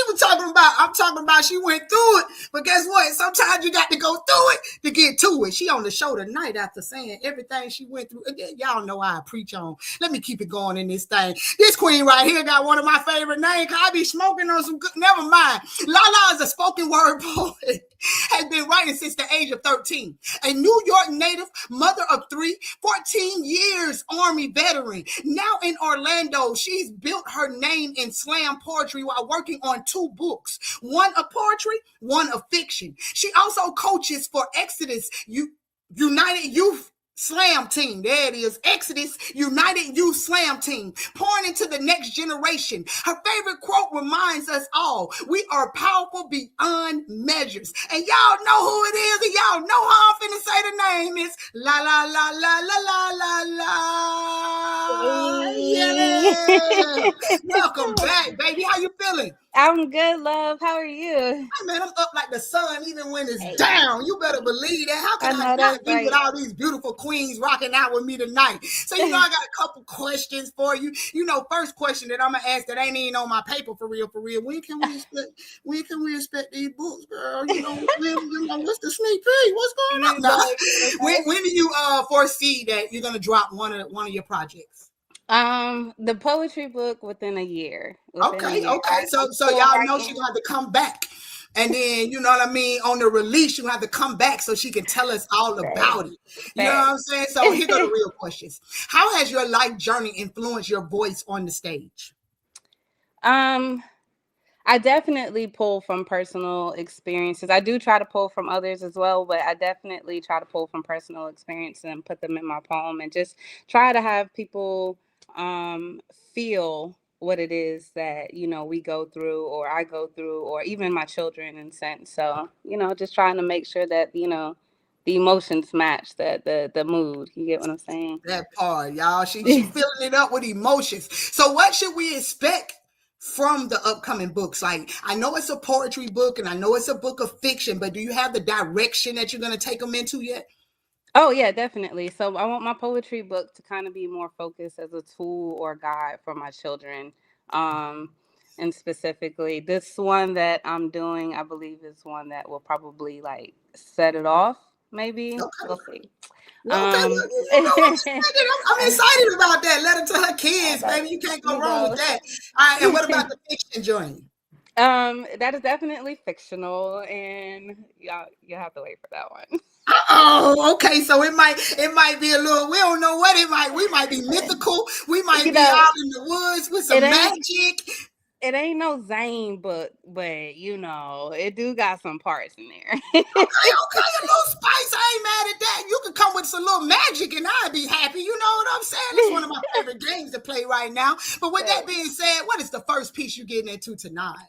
I'm talking about she went through it. But guess what? Sometimes you got to go through it to get to it. She on the show tonight after saying everything she went through. Again, y'all know I preach on. Let me keep it going in this thing. This queen right here got one of my favorite names. I be smoking on some good. Never mind. Lala is a spoken word poet. Has been writing since the age of 13. A New York native, mother of 3, 14 years Army veteran. Now in Orlando, she's built her name in slam poetry while working on 2 books, one of poetry, one of fiction. She also coaches for Exodus United Youth Slam Team. There it is. Exodus United Youth Slam Team, pouring into the next generation. Her favorite quote reminds us all, we are powerful beyond measures. And y'all know who it is, and y'all know how I'm finna say the name is la la la la la la la la. Yeah. Welcome back, baby. How you feeling? I'm good, love. How are you? Hey, man, I'm up like the sun even when it's down. You better believe that. How can I not be with all these beautiful queens rocking out with me tonight? So, I got a couple questions for you. First question that I'm going to ask that ain't even on my paper for real. When can we expect these books, girl? What's the sneak peek? What's going on? No. When do you foresee that you're going to drop one of your projects? The poetry book within a year. Okay. So y'all know she's gonna have to come back. And then, you know what I mean, on the release, you have to come back so she can tell us all about it. You know what I'm saying? So here go the real questions. How has your life journey influenced your voice on the stage? I definitely pull from personal experiences. I do try to pull from others as well, but I definitely try to pull from personal experience and put them in my poem and just try to have people feel what it is that, we go through or I go through, or even my children in a sense. So, just trying to make sure that, the emotions match the mood. You get what I'm saying? That part, y'all. She filling it up with emotions. So what should we expect from the upcoming books? Like, I know it's a poetry book and I know it's a book of fiction, but do you have the direction that you're going to take them into yet? Oh, yeah, definitely. So I want my poetry book to kind of be more focused as a tool or guide for my children. And specifically, this one that I'm doing, I believe, is one that will probably set it off. Maybe we'll see. I'm excited about that. Let it to her kids, baby. You can't go wrong with that. All right, and what about the fiction joint? That is definitely fictional, and you'll have to wait for that one. Oh, okay. So it might be a little. We don't know what it might. We might be mythical. We might be out in the woods with some magic. It ain't no Zane book, but it do got some parts in there. Okay, a little spice. I ain't mad at that. You can come with some little magic, and I'd be happy. You know what I'm saying? It's one of my favorite games to play right now. But with that being said, what is the first piece you getting into tonight?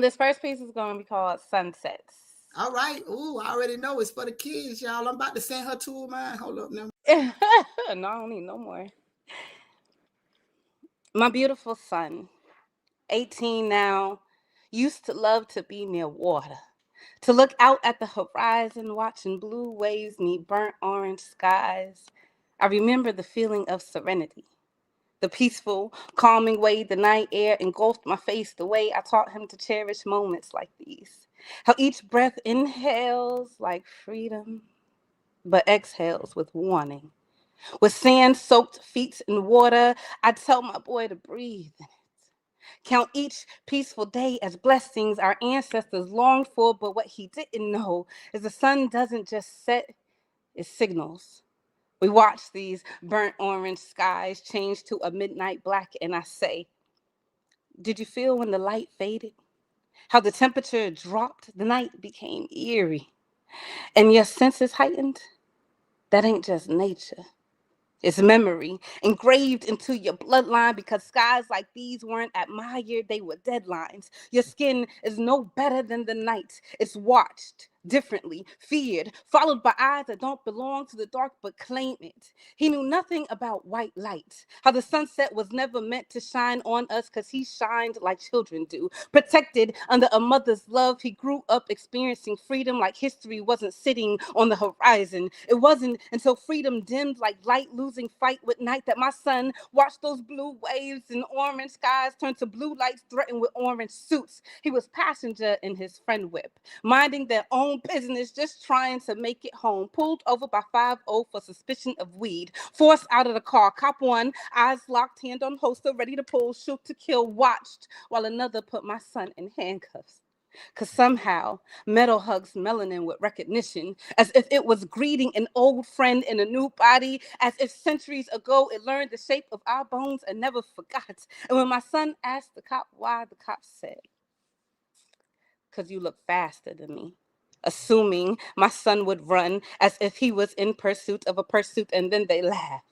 This first piece is going to be called Sunsets. All right. Ooh, I already know it's for the kids, y'all. I'm about to send her 2 of mine. Hold up now. No, I don't need no more. My beautiful son, 18 now, used to love to be near water, to look out at the horizon, watching blue waves meet burnt orange skies. I remember the feeling of serenity, the peaceful, calming way the night air engulfed my face, the way I taught him to cherish moments like these. How each breath inhales like freedom, but exhales with warning. With sand-soaked feet in water, I tell my boy to breathe in it. Count each peaceful day as blessings our ancestors longed for, but what he didn't know is the sun doesn't just set, it signals. We watch these burnt orange skies change to a midnight black, and I say, did you feel when the light faded? How the temperature dropped, the night became eerie. And your sense is heightened, that ain't just nature. It's memory engraved into your bloodline because skies like these weren't admired, they were deadlines. Your skin is no better than the night. It's watched differently, feared, followed by eyes that don't belong to the dark but claim it. He knew nothing about white light, how the sunset was never meant to shine on us because he shined like children do. Protected under a mother's love, he grew up experiencing freedom like history wasn't sitting on the horizon. It wasn't until freedom dimmed like light losing fight with night that my son watched those blue waves and orange skies turn to blue lights threatened with orange suits. He was passenger in his friend whip, minding their own business, just trying to make it home. Pulled over by 5-0 for suspicion of weed. Forced out of the car. Cop one, eyes locked, hand on holster, ready to pull, shoot to kill. Watched while another put my son in handcuffs. Because somehow metal hugs melanin with recognition, as if it was greeting an old friend in a new body, as if centuries ago it learned the shape of our bones and never forgot. And when my son asked the cop why, the cop said, because you look faster than me. Assuming my son would run as if he was in pursuit of a pursuit, and then they laughed.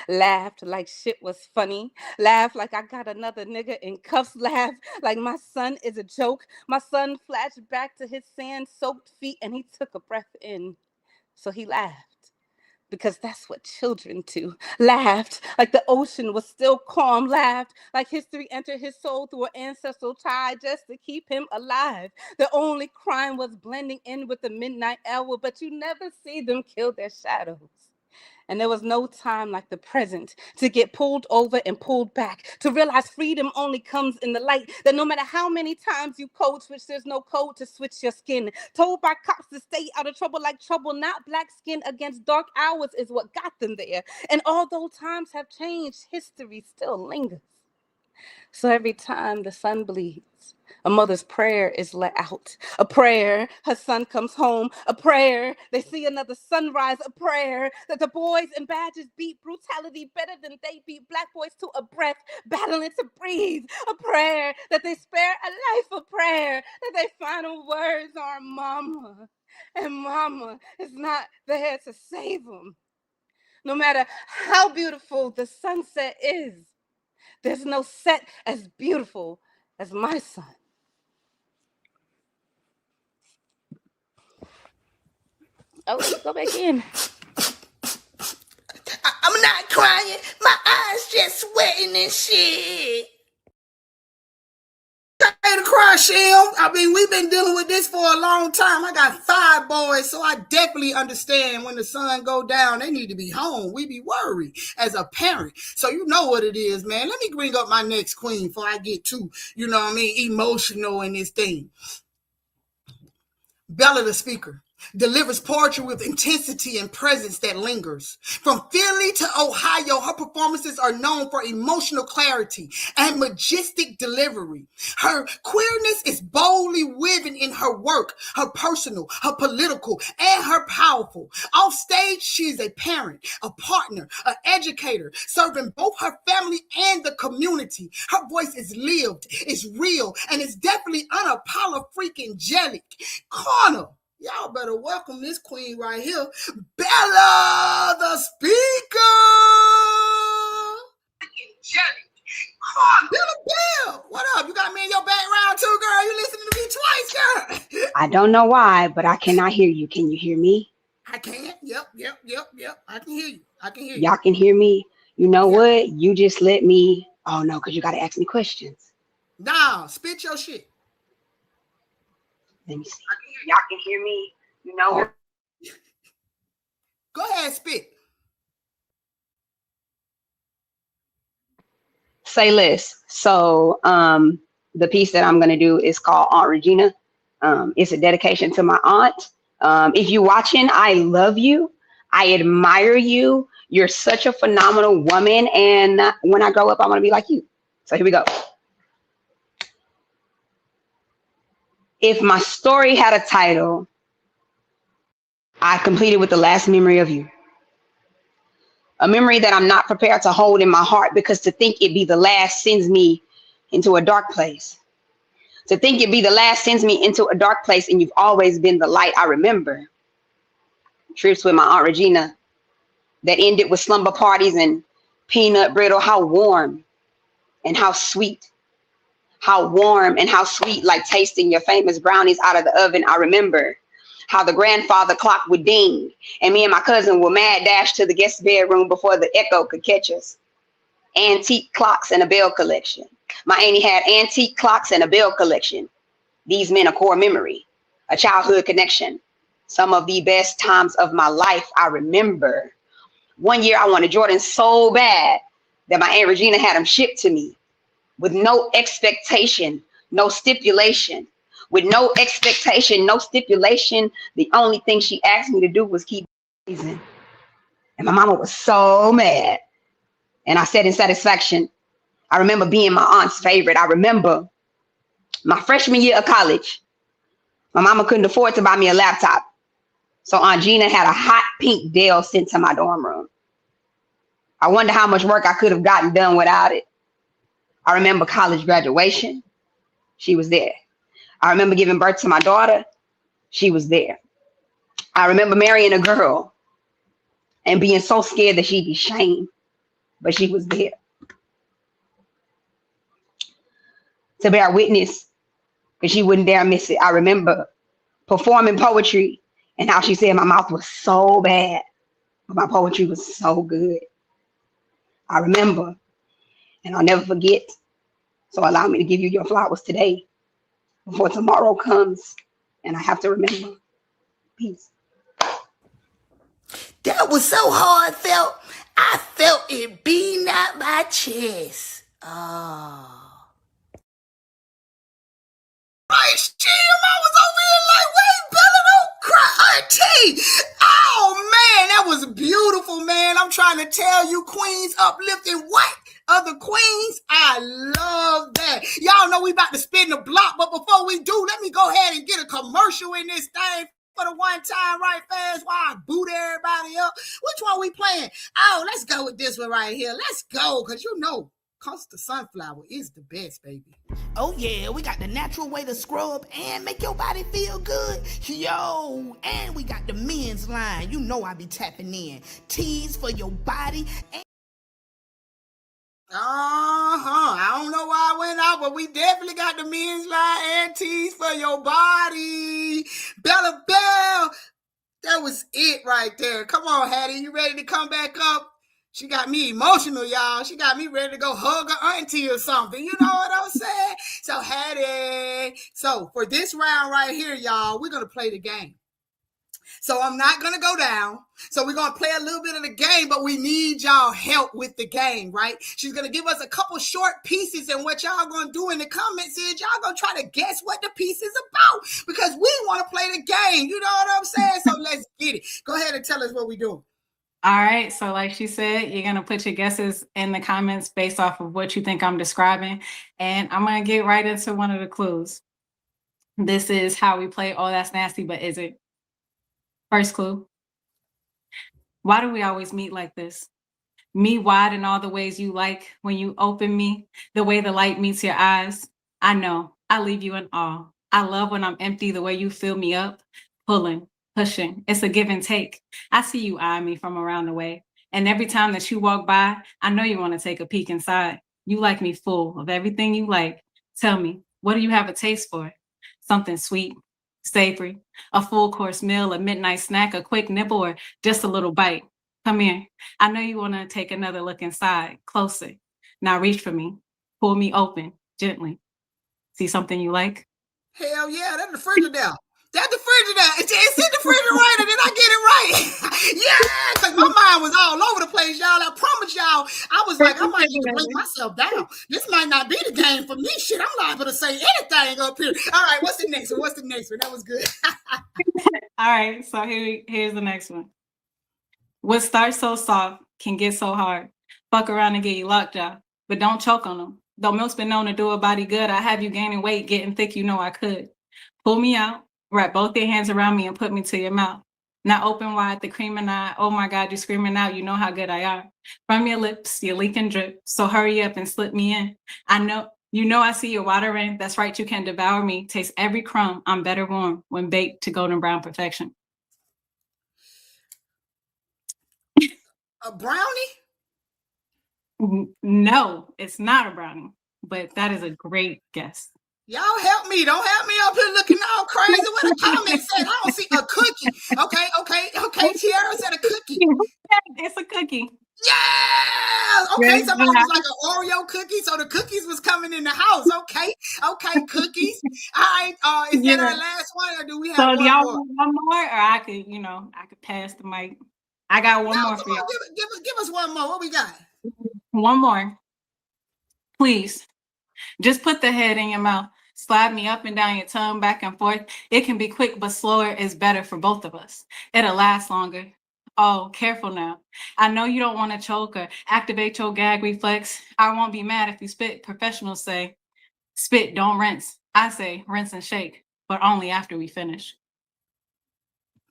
Laughed like shit was funny. Laughed like I got another nigga in cuffs. Laughed like my son is a joke. My son flashed back to his sand-soaked feet and he took a breath in. So he laughed. Because that's what children do. Laughed like the ocean was still calm. Laughed like history entered his soul through an ancestral tie just to keep him alive. The only crime was blending in with the midnight hour, but you never see them kill their shadows. And there was no time like the present to get pulled over and pulled back, to realize freedom only comes in the light, that no matter how many times you code switch, there's no code to switch your skin. Told by cops to stay out of trouble like trouble, not black skin against dark hours is what got them there. And although times have changed, history still lingers. So every time the sun bleeds, a mother's prayer is let out. A prayer, her son comes home. A prayer, they see another sunrise. A prayer that the boys in badges beat brutality better than they beat black boys to a breath, battling to breathe. A prayer that they spare a life. A prayer that their final words are mama. And mama is not there to save them. No matter how beautiful the sunset is, there's no set as beautiful as my son. Oh, let me go back in. I'm not crying. My eyes just sweating and shit. Okay to cry, Shell. I mean, we've been dealing with this for a long time. I got 5 boys, so I definitely understand when the sun go down, they need to be home. We be worried as a parent. So you know what it is, man. Let me bring up my next queen before I get too, you know what I mean, emotional in this thing. Bella the Speaker delivers poetry with intensity and presence that lingers. From Philly to Ohio, her performances are known for emotional clarity and majestic delivery. Her queerness is boldly woven in her work, her personal, her political, and her powerful. Off stage, she is a parent, a partner, an educator, serving both her family and the community. Her voice is lived, it's real, and it's definitely unapologetic. Corner. Y'all better welcome this queen right here, Bella the Speaker. Bella, what up? You got me in your background too, girl. You listening to me twice, girl. I don't know why, but I cannot hear you. Can you hear me? I can. Yep. I can hear you. Y'all can hear me. You know what? You just let me. Oh no, because you got to ask me questions. Nah, spit your shit. Let me see. Y'all can hear me. You know what? Go ahead, spit. Say less. So the piece that I'm going to do is called Aunt Regina. It's a dedication to my aunt. If you're watching, I love you. I admire you. You're such a phenomenal woman. And when I grow up, I want to be like you. So here we go. If my story had a title, I completed with the last memory of you. A memory that I'm not prepared to hold in my heart, because to think it be the last sends me into a dark place. To think it be the last sends me into a dark place, and you've always been the light I remember. Trips with my Aunt Regina that ended with slumber parties and peanut brittle. How warm and how sweet. How warm and how sweet, like tasting your famous brownies out of the oven. I remember how the grandfather clock would ding, and me and my cousin would mad dash to the guest bedroom before the echo could catch us. Antique clocks and a bell collection. My auntie had antique clocks and a bell collection. These men a core memory, a childhood connection. Some of the best times of my life I remember. One year I wanted Jordan so bad that my Aunt Regina had them shipped to me with no expectation, no stipulation. With no expectation, no stipulation. The only thing she asked me to do was keep blazing. And my mama was so mad. And I said in satisfaction, I remember being my aunt's favorite. I remember my freshman year of college. My mama couldn't afford to buy me a laptop. So Aunt Gina had a hot pink Dell sent to my dorm room. I wonder how much work I could have gotten done without it. I remember college graduation. She was there. I remember giving birth to my daughter. She was there. I remember marrying a girl and being so scared that she'd be shamed, but she was there to bear witness, because she wouldn't dare miss it. I remember performing poetry and how she said my mouth was so bad, but my poetry was so good. I remember, and I'll never forget. So allow me to give you your flowers today before tomorrow comes and I have to remember. Peace. That was so heartfelt. I felt it beating out my chest. Oh. Right, Jim, I was over here like, wait, Bella, don't cry, auntie. Oh, man, that was beautiful, man. I'm trying to tell you, queens uplifting what? Other queens? I love that. Y'all know we about to spin the block, but before we do, let me go ahead and get a commercial in this thing for the one time right fast while I boot everybody up. Which one we playing? Oh, let's go with this one right here. Let's go, because you know, Costa Sunflower is the best, baby. Oh yeah, we got the natural way to scrub and make your body feel good. Yo, and we got the men's line. You know I be tapping in. Teas for your body. I don't know why I went out, but we definitely got the men's line and teas for your body. Bella Bell, that was it right there. Come on, Hattie, you ready to come back up? She got me emotional, y'all. She got me ready to go hug her auntie or something. You know what I'm saying? So, Hattie. So, for this round right here, y'all, we're going to play the game. So, I'm not going to go down. So, we're going to play a little bit of the game, but we need y'all help with the game, right? She's going to give us a couple short pieces, and what y'all going to do in the comments is y'all going to try to guess what the piece is about, because we want to play the game. You know what I'm saying? So, let's get it. Go ahead and tell us what we're doing. All right, so like she said, you're going to put your guesses in the comments based off of what you think I'm describing, and I'm going to get right into one of the clues. This is how we play Oh That's Nasty, But Is It? First clue. Why do we always meet like this? Me wide in all the ways you like when you open me, the way the light meets your eyes. I know, I leave you in awe. I love when I'm empty, the way you fill me up, pulling, pushing. It's a give and take. I see you eye me from around the way. And every time that you walk by, I know you want to take a peek inside. You like me full of everything you like. Tell me, what do you have a taste for? Something sweet, savory, a full course meal, a midnight snack, a quick nibble, or just a little bite. Come here. I know you want to take another look inside, closer. Now reach for me. Pull me open, gently. See something you like? Hell yeah, that's the Frigidaire. That's the Frigidaire. It's in the refrigerator. Did I get it right? Yeah, because my mind was all over the place, y'all. I promise y'all. I was like, I might need to break myself down. This might not be the game for me. Shit, I'm liable to say anything up here. All right, what's the next one? That was good. All right, so here's the next one. What starts so soft can get so hard. Fuck around and get you locked up, but don't choke on them. Though milk's been known to do a body good, I have you gaining weight, getting thick, you know I could. Pull me out, wrap both your hands around me and put me to your mouth. Now open wide, the creaming eye, oh my God, you're screaming out, you know how good I am. From your lips, your leaking drip, so hurry up and slip me in. I know, you know I see your watering, that's right, you can devour me, taste every crumb, I'm better warm when baked to golden brown perfection. A brownie? No, it's not a brownie, but that is a great guess. Y'all help me. Don't have me up here looking all crazy. What the comment said? I don't see a cookie. Okay. Tiara said a cookie. It's a cookie. Yeah. Okay, Good somebody was job. like an Oreo cookie, so the cookies was coming in the house. Okay, cookies. All right. Is that Yeah. our last one, or do we So have one y'all more? want one more, or I could pass the mic. I got one No, more come for y'all. on, give us one more. What we got? One more, please. Just put the head in your mouth. Slide me up and down your tongue, back and forth. It can be quick, but slower is better for both of us. It'll last longer. Oh, careful now. I know you don't want to choke or activate your gag reflex. I won't be mad if you spit. Professionals say, spit, don't rinse. I say, rinse and shake, but only after we finish.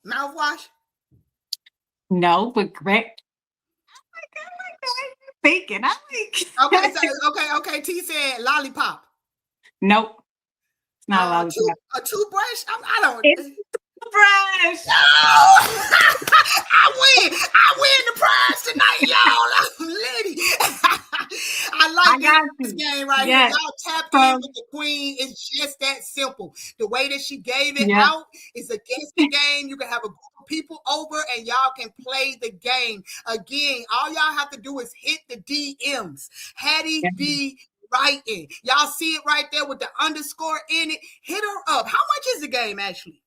Mouthwash? No, but great. Thinking. I like. Okay. T said lollipop. Nope. It's not a lollipop. A toothbrush? I don't. It's a brush. No! I win the prize tonight, y'all. I'm Liddy. I like this game right here. Y'all tap in with the queen. It's just that simple. The way that she gave it out is a guessing game. You can have a group of people over and y'all can play the game. Again, all y'all have to do is hit the DMs. Hattie B. Writing. Y'all see it right there with the underscore in it. Hit her up. How much is the game actually?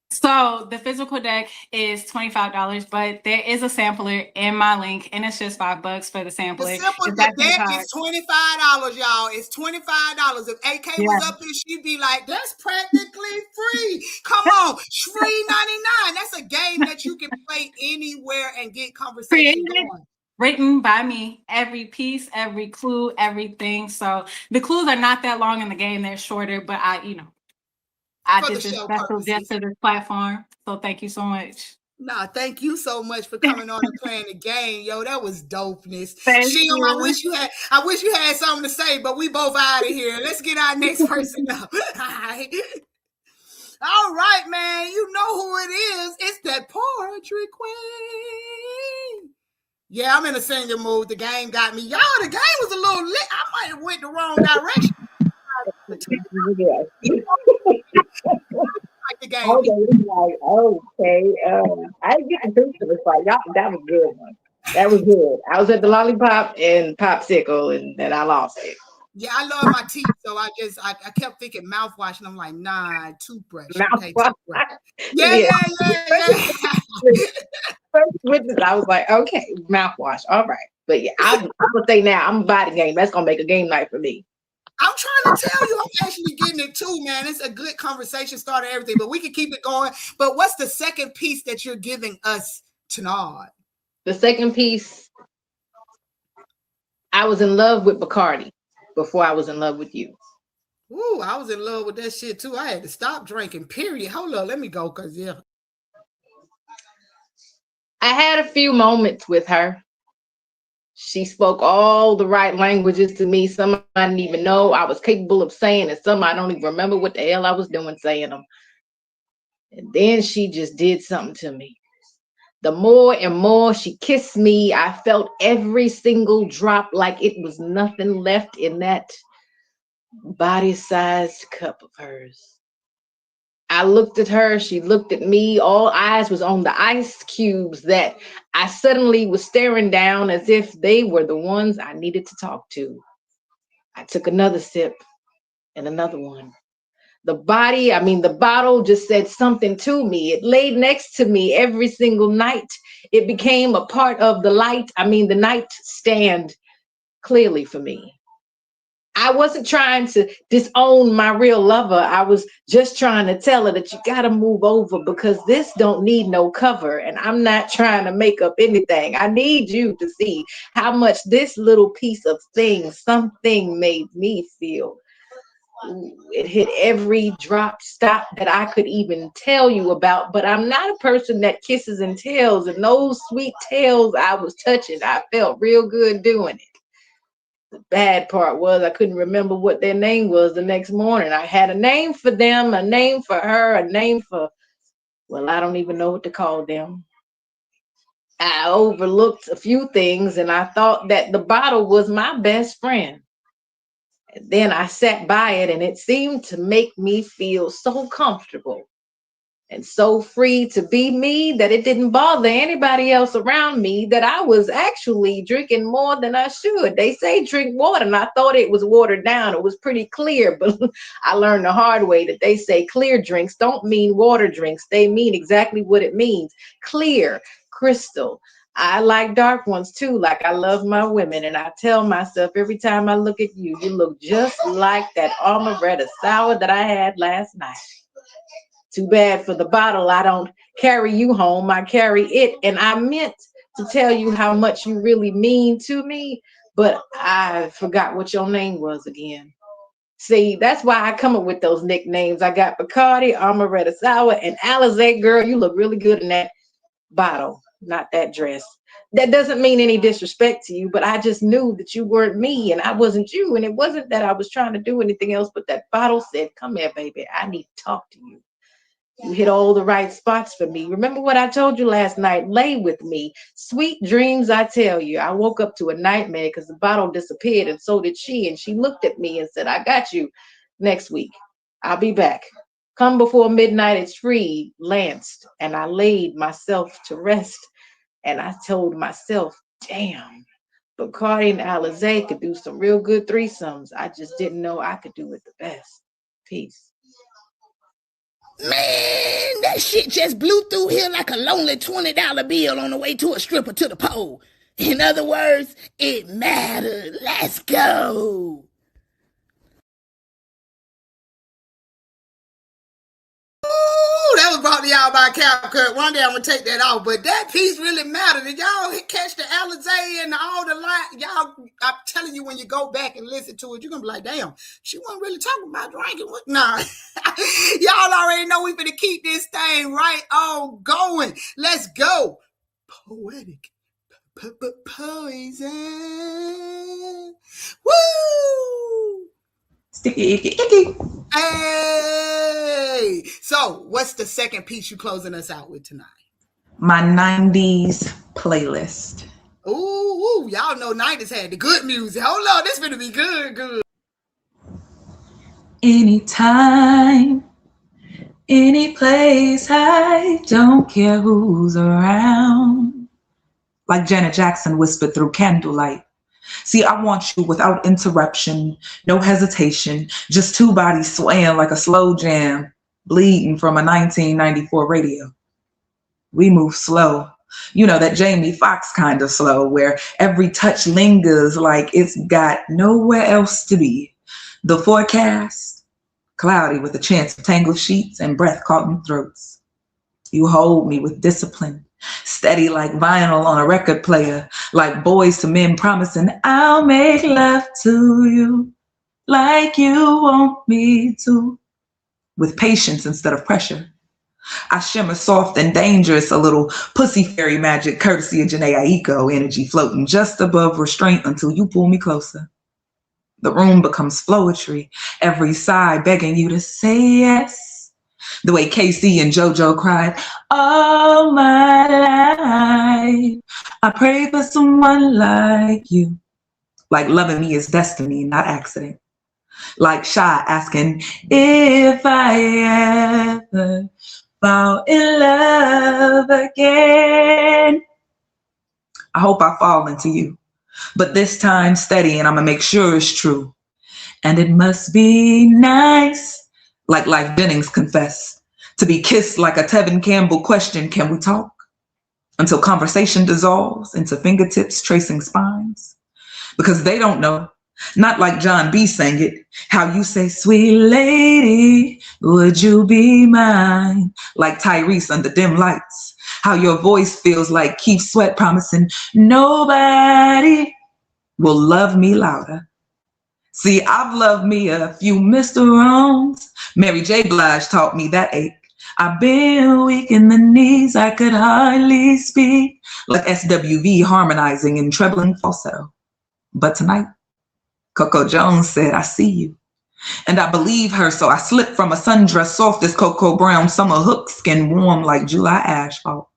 So the physical deck is $25, but there is a sampler in my link, and it's just $5 for the sampler. The deck is $25, y'all. It's $25. If AK was up here, she'd be like, "That's practically free." Come on, free 99. That's a game that you can play anywhere and get conversation going. Written by me, every piece, every clue, everything. So the clues are not that long in the game; they're shorter, but I did this special just to this platform. So thank you so much. Nah, thank you so much for coming on and playing the game. Yo, that was dopeness. Sheem, I wish you had something to say, but we both out of here. Let's get our next person up. All right, man. You know who it is. It's that poetry queen. Yeah, I'm in a singing mood. The game got me. Y'all, the game was a little lit. I might have went the wrong direction. The game. Okay. I didn't get the truth to this fight. Y'all, that was a good one. That was good. I was at the lollipop and popsicle, and then I lost it. Yeah, I love my teeth, so I kept thinking mouthwash, and I'm like, nah, toothbrush. Okay, toothbrush. Yeah. First witness, I was like, okay, mouthwash. All right. But yeah, I'm gonna say now, I'm gonna buy the game. That's gonna make a game night for me. I'm trying to tell you, I'm actually getting it too, man. It's a good conversation starter, everything, but we can keep it going. But what's the second piece that you're giving us tonight? The second piece, I was in love with Bacardi before I was in love with you. Ooh, I was in love with that shit too. I had to stop drinking, period. Hold on, let me go, because I had a few moments with her. She spoke all the right languages to me. Some I didn't even know I was capable of saying, and some I don't even remember what the hell I was doing saying them. And then she just did something to me. The more and more she kissed me, I felt every single drop like it was nothing left in that body-sized cup of hers. I looked at her, she looked at me, all eyes was on the ice cubes that I suddenly was staring down as if they were the ones I needed to talk to. I took another sip and another one. The bottle just said something to me. It laid next to me every single night. It became a part of the nightstand clearly for me. I wasn't trying to disown my real lover. I was just trying to tell her that you got to move over because this don't need no cover. And I'm not trying to make up anything. I need you to see how much this little piece of something made me feel. Ooh, it hit every drop stop that I could even tell you about, but I'm not a person that kisses and tells, and those sweet tales I was touching, I felt real good doing it. The bad part was I couldn't remember what their name was the next morning. I had a name for them, a name for her, a name for, well, I don't even know what to call them. I overlooked a few things and I thought that the bottle was my best friend. And then I sat by it and it seemed to make me feel so comfortable and so free to be me that it didn't bother anybody else around me that I was actually drinking more than I should. They say drink water, and I thought it was watered down. It was pretty clear, but I learned the hard way that they say clear drinks don't mean water drinks. They mean exactly what it means. Clear, crystal. I like dark ones too, like I love my women. And I tell myself every time I look at you, you look just like that amaretto sour that I had last night. Too bad for the bottle, I don't carry you home, I carry it. And I meant to tell you how much you really mean to me, but I forgot what your name was again. See, that's why I come up with those nicknames. I got Bacardi, Amaretto Sour, and Alizé. Girl, you look really good in that bottle, not that dress. That doesn't mean any disrespect to you, but I just knew that you weren't me and I wasn't you. And it wasn't that I was trying to do anything else, but that bottle said, come here, baby, I need to talk to you. You hit all the right spots for me. Remember what I told you last night? Lay with me. Sweet dreams, I tell you. I woke up to a nightmare because the bottle disappeared, and so did she. And she looked at me and said, I got you next week. I'll be back. Come before midnight, it's free, lanced. And I laid myself to rest. And I told myself, damn, Bacardi and Alizé could do some real good threesomes. I just didn't know I could do it the best. Peace. Man, that shit just blew through here like a lonely $20 bill on the way to a stripper to the pole. In other words, it mattered. Let's go. Ooh, that was brought to y'all by CapCut. One day I'm gonna take that off, but that piece really mattered. Did y'all catch the Alizé and all the line? Y'all, I'm telling you, when you go back and listen to it, you're gonna be like, damn, she wasn't really talking about drinking. What? Nah. Y'all already know we finna keep this thing right on going. Let's go. Poetic. Poison. Woo! Sticky, icky, icky. Hey! So, what's the second piece you closing us out with tonight? My 90s playlist. Ooh, y'all know 90s had the good music. Hold on, this finna be good. Anytime, any place, I don't care who's around. Like Janet Jackson whispered through candlelight. See, I want you without interruption, no hesitation, just two bodies swaying like a slow jam, bleeding from a 1994 radio. We move slow. You know, that Jamie Foxx kind of slow, where every touch lingers like it's got nowhere else to be. The forecast, cloudy with a chance of tangled sheets and breath caught in throats. You hold me with discipline, steady like vinyl on a record player, like Boys to Men promising I'll make love to you like you want me to, with patience instead of pressure. I shimmer soft and dangerous, a little pussy fairy magic courtesy of Janae Aiko energy floating just above restraint until you pull me closer. The room becomes poetry, every sigh begging you to say yes. The way Casey and JoJo cried, all my life, I pray for someone like you. Like loving me is destiny, not accident. Like Shy asking if I ever fall in love again. I hope I fall into you, but this time steady, and I'm gonna make sure it's true. And it must be nice, like Life Jennings confessed, to be kissed like a Tevin Campbell question, can we talk? Until conversation dissolves into fingertips tracing spines. Because they don't know, not like John B. sang it, how you say, sweet lady, would you be mine? Like Tyrese under dim lights, how your voice feels like Keith Sweat promising nobody will love me louder. See, I've loved me a few Mr. Wrongs. Mary J. Blige taught me that ache. I've been weak in the knees, I could hardly speak, like SWV harmonizing in trebling falsetto. But tonight, Coco Jones said, I see you. And I believe her, so I slipped from a sundress soft as cocoa brown summer hook, skin warm like July asphalt.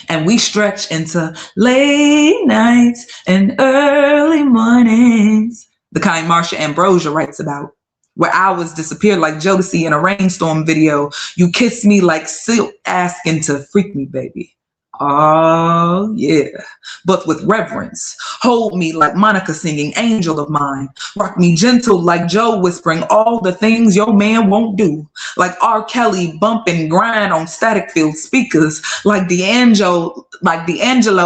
And we stretch into late nights and early mornings, the kind Marsha Ambrosia writes about, where hours disappear like Jodeci in a rainstorm video. You kiss me like silk asking to freak me, baby. Oh, yeah, but with reverence. Hold me like Monica singing Angel of Mine. Rock me gentle like Joe whispering all the things your man won't do. Like R. Kelly bump and grind on static field speakers. Like D'Angelo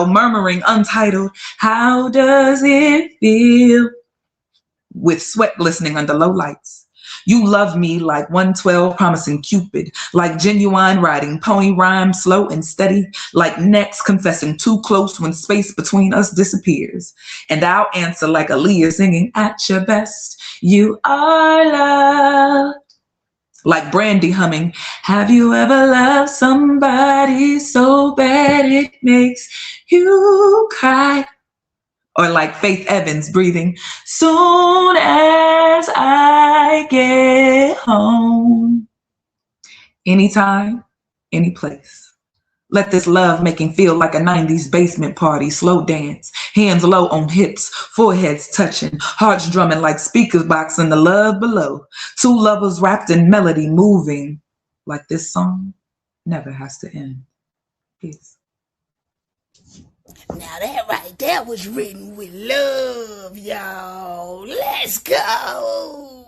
murmuring untitled, how does it feel? With sweat glistening under low lights. You love me like 112 promising Cupid, like genuine writing pony rhyme slow and steady, like necks confessing too close when space between us disappears. And I'll answer like Aaliyah singing at your best, you are love. Like Brandy humming, have you ever loved somebody so bad it makes you cry? Or like Faith Evans breathing, soon as I get home. Anytime, any place. Let this love making feel like a 90s basement party, slow dance, hands low on hips, foreheads touching, hearts drumming like speakers boxing the love below. Two lovers wrapped in melody moving like this song never has to end. Peace. Now that right there was written with love, y'all. Let's go.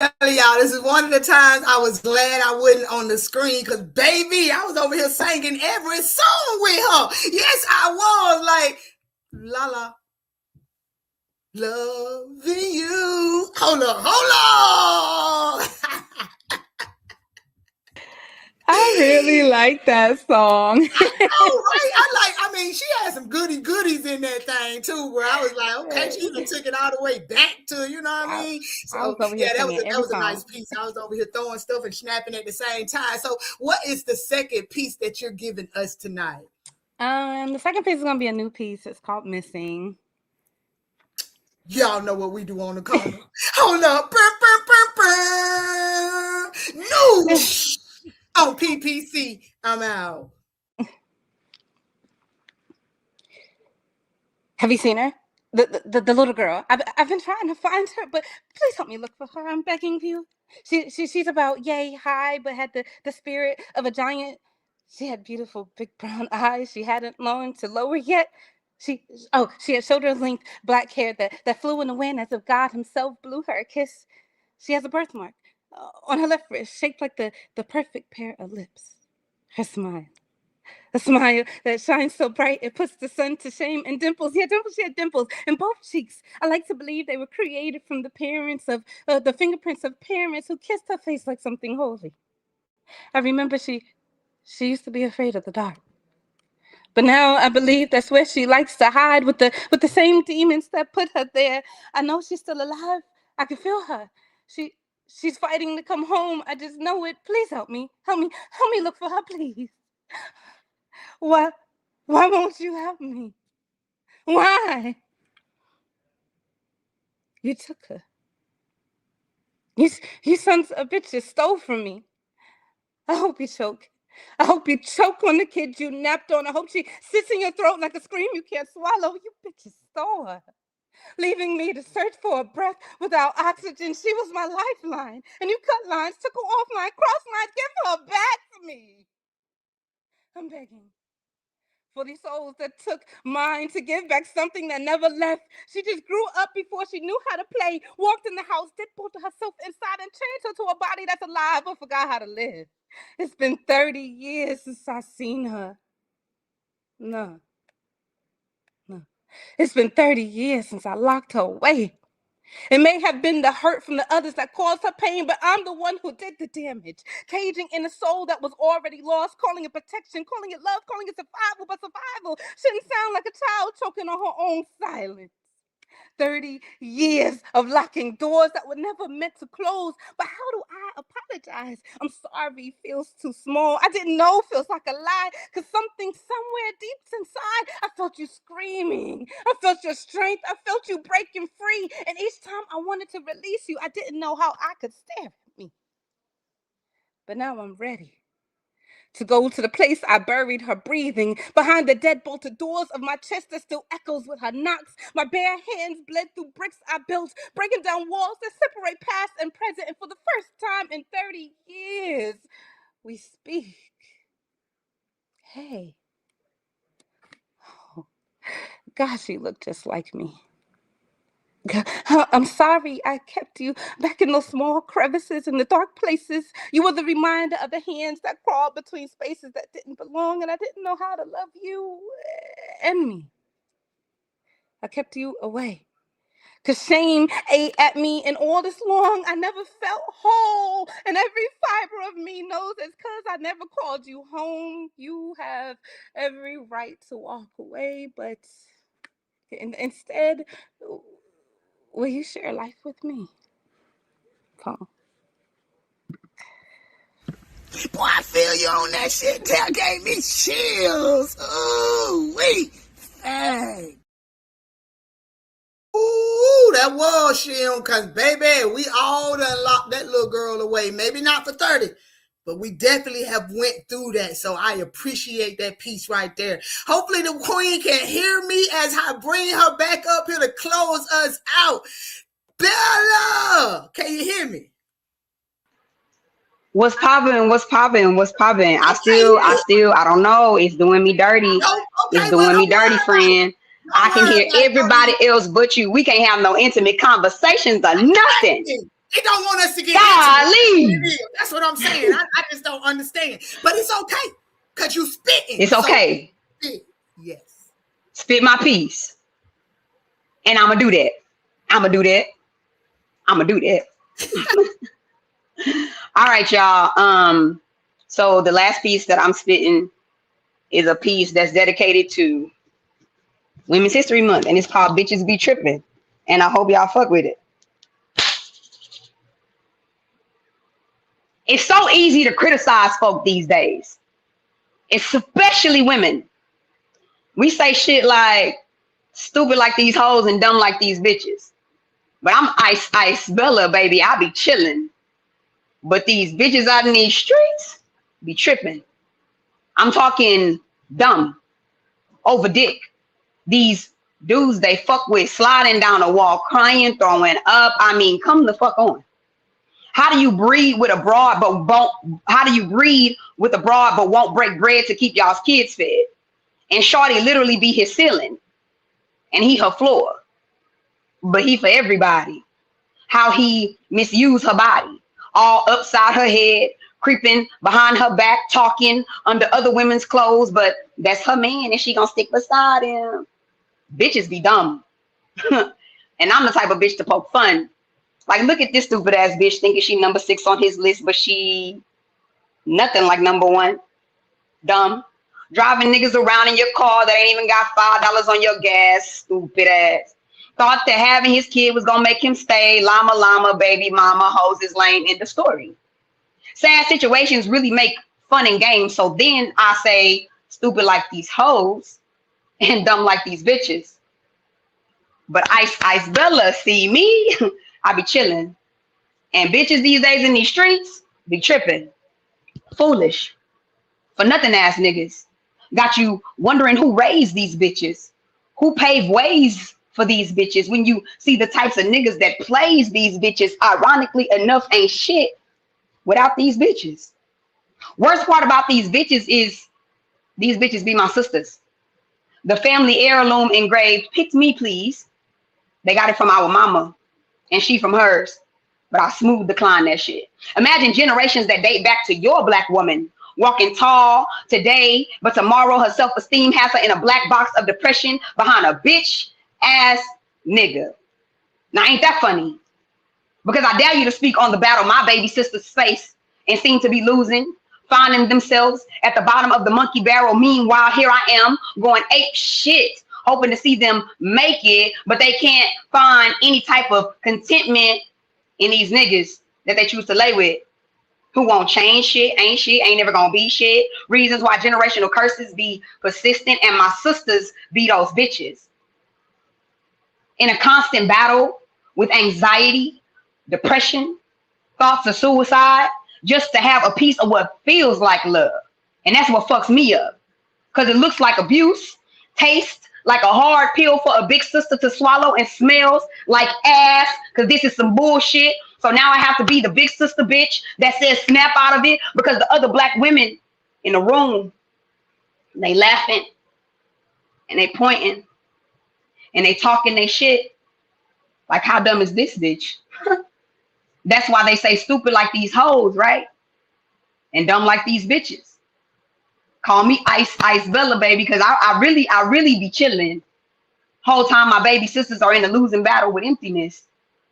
Y'all, this is one of the times I was glad I wasn't on the screen because, baby, I was over here singing every song with her. Yes, I was like, la la, loving you. Hold on. I really like that song. I mean, she had some goodies in that thing too, where I was like, okay, she even took it all the way back to, you know what I mean? So yeah, that was a nice piece. I was over here throwing stuff and snapping at the same time. So what is the second piece that you're giving us tonight? The second piece is gonna be a new piece. It's called Missing. Y'all know what we do on the corner. Hold up. No. Oh, P.P.C. I'm out. Have you seen her? The little girl. I've been trying to find her, but please help me look for her. I'm begging you. She's about yay high, but had the spirit of a giant. She had beautiful big brown eyes. She hadn't learned to lower yet. She had shoulder length black hair that flew in the wind as if God Himself blew her a kiss. She has a birthmark on her left wrist, shaped like the perfect pair of lips. Her smile. A smile that shines so bright it puts the sun to shame, and dimples. Yeah, dimples. She had dimples in both cheeks. I like to believe they were created from the fingerprints of parents who kissed her face like something holy. I remember she used to be afraid of the dark, but now I believe that's where she likes to hide with the same demons that put her there. I know she's still alive. I can feel her. She's fighting to come home. I just know it. Please help me. Help me look for her, please. Why won't you help me? Why? You took her. You sons of bitches stole from me. I hope you choke. I hope you choke on the kid you napped on. I hope she sits in your throat like a scream you can't swallow. You bitches stole her, leaving me to search for a breath without oxygen. She was my lifeline. And you cut lines, took her offline, crossed lines, give her back to me. I'm begging for these souls that took mine to give back something that never left. She just grew up before she knew how to play, walked in the house, did both of herself inside and changed her to a body that's alive but forgot how to live. It's been 30 years since I seen her. No. It's been 30 years since I locked her away. It may have been the hurt from the others that caused her pain, but I'm the one who did the damage. Caging in a soul that was already lost, calling it protection, calling it love, calling it survival, but survival shouldn't sound like a child choking on her own silence. 30 years of locking doors that were never meant to close. But how do I apologize? I'm sorry feels too small. I didn't know feels like a lie, because something somewhere deep inside, I felt you screaming. I felt your strength. I felt you breaking free. And each time I wanted to release you, I didn't know how I could stare at me. But now I'm ready To go to the place I buried her breathing, behind the dead bolted doors of my chest that still echoes with her knocks. My bare hands bled through bricks I built, breaking down walls that separate past and present. And for the first time in 30 years, we speak. Hey. Oh, gosh, you look just like me. I'm sorry I kept you back in those small crevices in the dark places. You were the reminder of the hands that crawled between spaces that didn't belong, and I didn't know how to love you and me. I kept you away. 'Cause shame ate at me, and all this long I never felt whole. And every fiber of me knows it's 'cause I never called you home. You have every right to walk away, but instead, will you share life with me? Paul. Boy, I feel you on that shit. That gave me chills. Ooh, wait. Hey. Ooh, that was shit, cause baby, we all done locked that little girl away. Maybe not for 30, but we definitely have went through that. So I appreciate that piece right there. Hopefully the queen can hear me as I bring her back up here to close us out. Bella, can you hear me? What's popping? What's popping? What's popping? I don't know. It's doing me dirty. It's doing me dirty, friend. I can hear everybody else but you. We can't have no intimate conversations or nothing. They don't want us to get intimate. That's what I'm saying. I just don't understand. But it's okay, because you spitting. It's okay. So, yes. Spit my piece. And I'm going to do that. I'm going to do that. All right, y'all. So the last piece that I'm spitting is a piece that's dedicated to Women's History Month, and it's called Bitches Be Trippin'. And I hope y'all fuck with it. It's so easy to criticize folk these days, especially women. We say shit like stupid like these hoes and dumb like these bitches. But I'm Ice Bella, baby. I be chilling. But these bitches out in these streets be tripping. I'm talking dumb, over dick. These dudes they fuck with sliding down a wall, crying, throwing up. I mean, come the fuck on. How do you breed with a broad but won't break bread to keep y'all's kids fed? And shorty literally be his ceiling, and he her floor. But he for everybody. How he misused her body, all upside her head, creeping behind her back, talking under other women's clothes, but that's her man and she gonna stick beside him. Bitches be dumb. And I'm the type of bitch to poke fun. Like, look at this stupid ass bitch thinking she number 6 on his list, but she nothing like number 1. Dumb. Driving niggas around in your car that ain't even got $5 on your gas, stupid ass. Thought that having his kid was gonna make him stay. Llama, baby mama, hoes his lane in the story. Sad situations really make fun and games. So then I say stupid like these hoes and dumb like these bitches. But Ice Bella see me, I be chilling. And bitches these days in these streets be tripping. Foolish. For nothing ass niggas. Got you wondering who raised these bitches. Who paved ways for these bitches, when you see the types of niggas that plays these bitches, ironically enough, ain't shit without these bitches. Worst part about these bitches is these bitches be my sisters. The family heirloom engraved, "Pick me, please." They got it from our mama, and she from hers. But I smooth decline that shit. Imagine generations that date back to your black woman, walking tall today, but tomorrow her self-esteem has her in a black box of depression behind a bitch ass nigga. Now ain't that funny? Because I dare you to speak on the battle my baby sisters face and seem to be losing, finding themselves at the bottom of the monkey barrel. Meanwhile, here I am going ape shit, hoping to see them make it, but they can't find any type of contentment in these niggas that they choose to lay with, who won't change shit, ain't never gonna be shit. Reasons why generational curses be persistent, and my sisters be those bitches. In a constant battle with anxiety, depression, thoughts of suicide, just to have a piece of what feels like love. And that's what fucks me up. Because it looks like abuse, tastes like a hard pill for a big sister to swallow, and smells like ass because this is some bullshit. So now I have to be the big sister bitch that says snap out of it because the other black women in the room, they laughing and they pointing and they talking they shit. Like, how dumb is this bitch? That's why they say stupid like these hoes, right? And dumb like these bitches. Call me Ice Bella, baby, because I really be chilling. Whole time my baby sisters are in a losing battle with emptiness,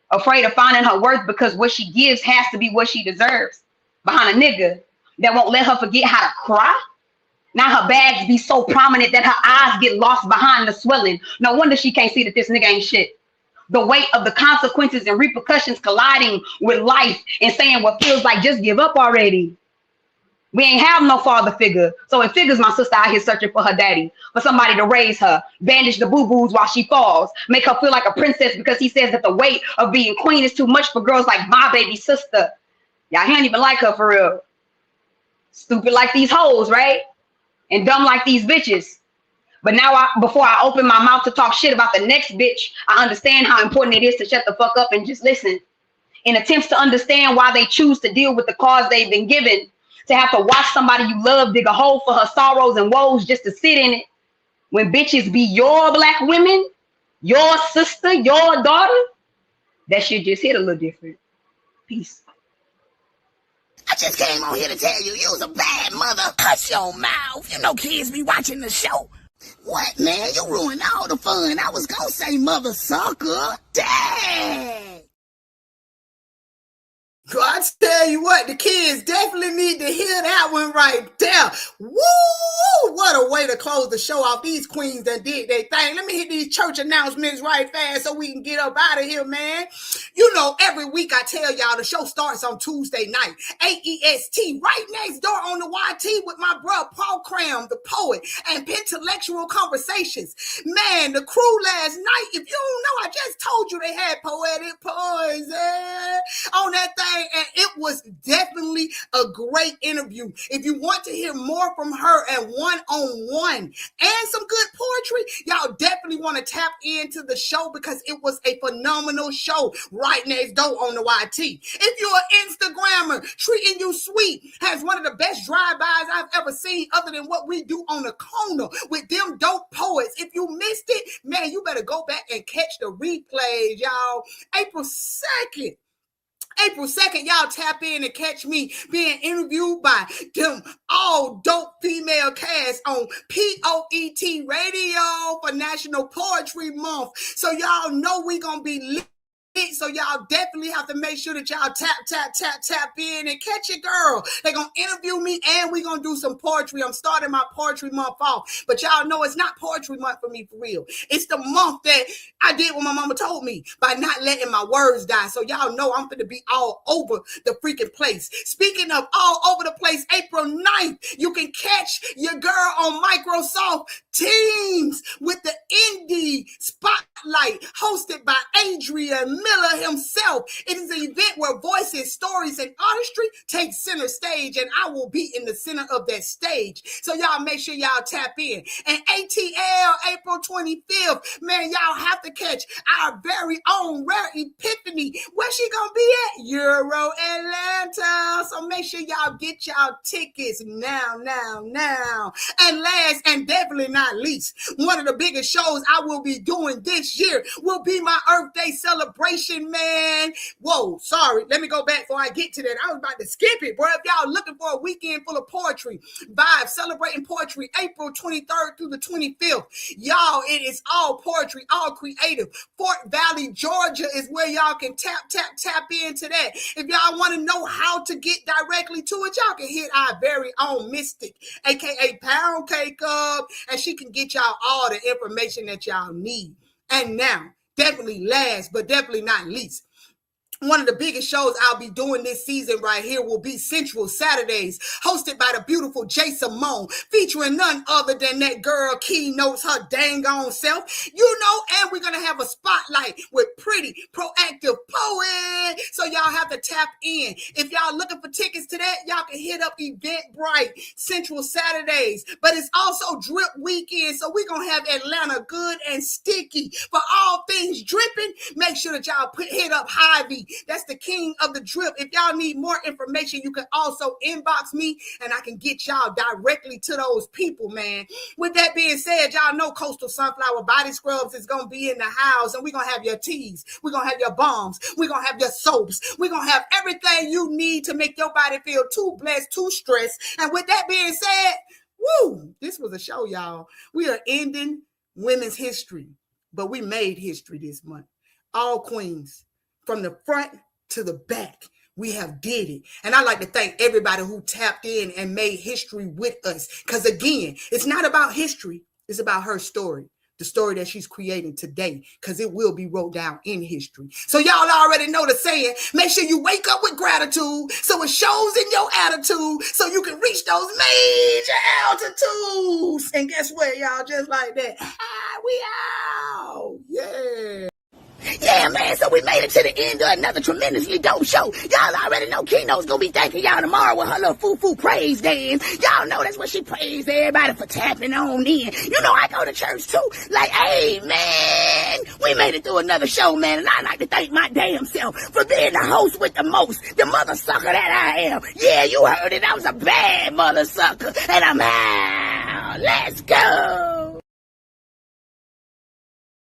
afraid of finding her worth because what she gives has to be what she deserves. Behind a nigga that won't let her forget how to cry. Now her bags be so prominent that her eyes get lost behind the swelling. No wonder she can't see that this nigga ain't shit. The weight of the consequences and repercussions colliding with life and saying what feels like just give up already. We ain't have no father figure. So it figures my sister out here searching for her daddy, for somebody to raise her, bandage the boo-boos while she falls, make her feel like a princess because he says that the weight of being queen is too much for girls like my baby sister. Y'all ain't even like her for real. Stupid like these hoes, right? And dumb like these bitches. But now before I open my mouth to talk shit about the next bitch, I understand how important it is to shut the fuck up and just listen. In attempts to understand why they choose to deal with the cause they've been given, to have to watch somebody you love dig a hole for her sorrows and woes just to sit in it. When bitches be your black women, your sister, your daughter, that shit just hit a little different. Peace. I just came on here to tell you was a bad mother. Cut your mouth. You know kids be watching the show. What, man? You ruined all the fun. I was gonna say mother sucker. Dang. I tell you what, the kids definitely need to hear that one right there. Woo! What a way to close the show off. These queens that did their thing. Let me hit these church announcements right fast so we can get up out of here, man. You know, every week I tell y'all the show starts on Tuesday night. AEST, right next door on the YT with my bro Paul Cram, the poet, and Pentelectual Conversations. Man, the crew last night, if you don't know, I just told you they had Poetic Poison on that thing. And it was definitely a great interview. If you want to hear more from her and one-on-one and some good poetry, y'all definitely want to tap into the show because it was a phenomenal show right next door on the YT. If you're an Instagrammer, Treating You Sweet has one of the best drive-bys I've ever seen other than what we do on the corner with them dope poets. If you missed it, man, you better go back and catch the replays, y'all. April 2nd, y'all tap in and catch me being interviewed by them all dope female cast on POET Radio for National Poetry Month. So y'all know we gonna be lit. So y'all definitely have to make sure that y'all tap in and catch your girl. They're going to interview me and we're going to do some poetry. I'm starting my poetry month off. But y'all know it's not poetry month for me for real. It's the month that I did what my mama told me by not letting my words die. So y'all know I'm going to be all over the freaking place. Speaking of all over the place, April 9th, you can catch your girl on Microsoft Teams with the Indie Spotlight hosted by Adrian Miller himself. It is an event where voices, stories, and artistry take center stage, and I will be in the center of that stage. So y'all make sure y'all tap in. And ATL, April 25th, man, y'all have to catch our very own Rare Epiphany. Where she gonna be at? Euro Atlanta. So make sure y'all get y'all tickets now. And last and definitely not least, one of the biggest shows I will be doing this year will be my Earth Day celebration, man. Whoa, sorry. Let me go back before I get to that. I was about to skip it, bro. If y'all looking for a weekend full of poetry, vibes, celebrating poetry, April 23rd through the 25th. Y'all, it is all poetry, all creative. Fort Valley, Georgia is where y'all can tap into that. If y'all want to know how to get directly to it, y'all can hit our very own Mystic, aka Pound Cake Up, and she can get y'all all the information that y'all need. And now, definitely last, but definitely not least, One of the biggest shows I'll be doing this season right here will be Sensual Saturdays, hosted by the beautiful J. Simone, featuring none other than that girl Key-notez, her dang on self. You know, and we're going to have a spotlight with pretty, proactive Poet. So y'all have to tap in. If y'all looking for tickets to that, y'all can hit up Eventbrite, Sensual Saturdays. But it's also Drip Weekend, so we're going to have Atlanta good and sticky. For all things dripping, make sure that y'all hit up Hy-Vee. That's the king of the drip. If y'all need more information, you can also inbox me and I can get y'all directly to those people, man. With that being said, y'all know Coastal Sunflower Body Scrubs is going to be in the house, and we're going to have your teas. We're going to have your balms. We're going to have your soaps. We're going to have everything you need to make your body feel too blessed, too stressed. And with that being said, woo, this was a show, y'all. We are ending women's history, but we made history this month. All queens. From the front to the back, we have did it. And I'd like to thank everybody who tapped in and made history with us. Because again, it's not about history. It's about her story. The story that she's creating today. Because it will be wrote down in history. So y'all already know the saying. Make sure you wake up with gratitude so it shows in your attitude so you can reach those major altitudes. And guess what, y'all? Just like that. We out. Yeah. Yeah, man, so we made it to the end of another tremendously dope show. Y'all already know Key-notez gonna be thanking y'all tomorrow with her little foo-foo praise dance. Y'all know that's what she praised everybody for tapping on in. You know, I go to church too. Like, hey, man, we made it through another show, man, and I'd like to thank my damn self for being the host with the most, the mother sucker that I am. Yeah, you heard it. I was a bad mother sucker, and I'm out. Let's go.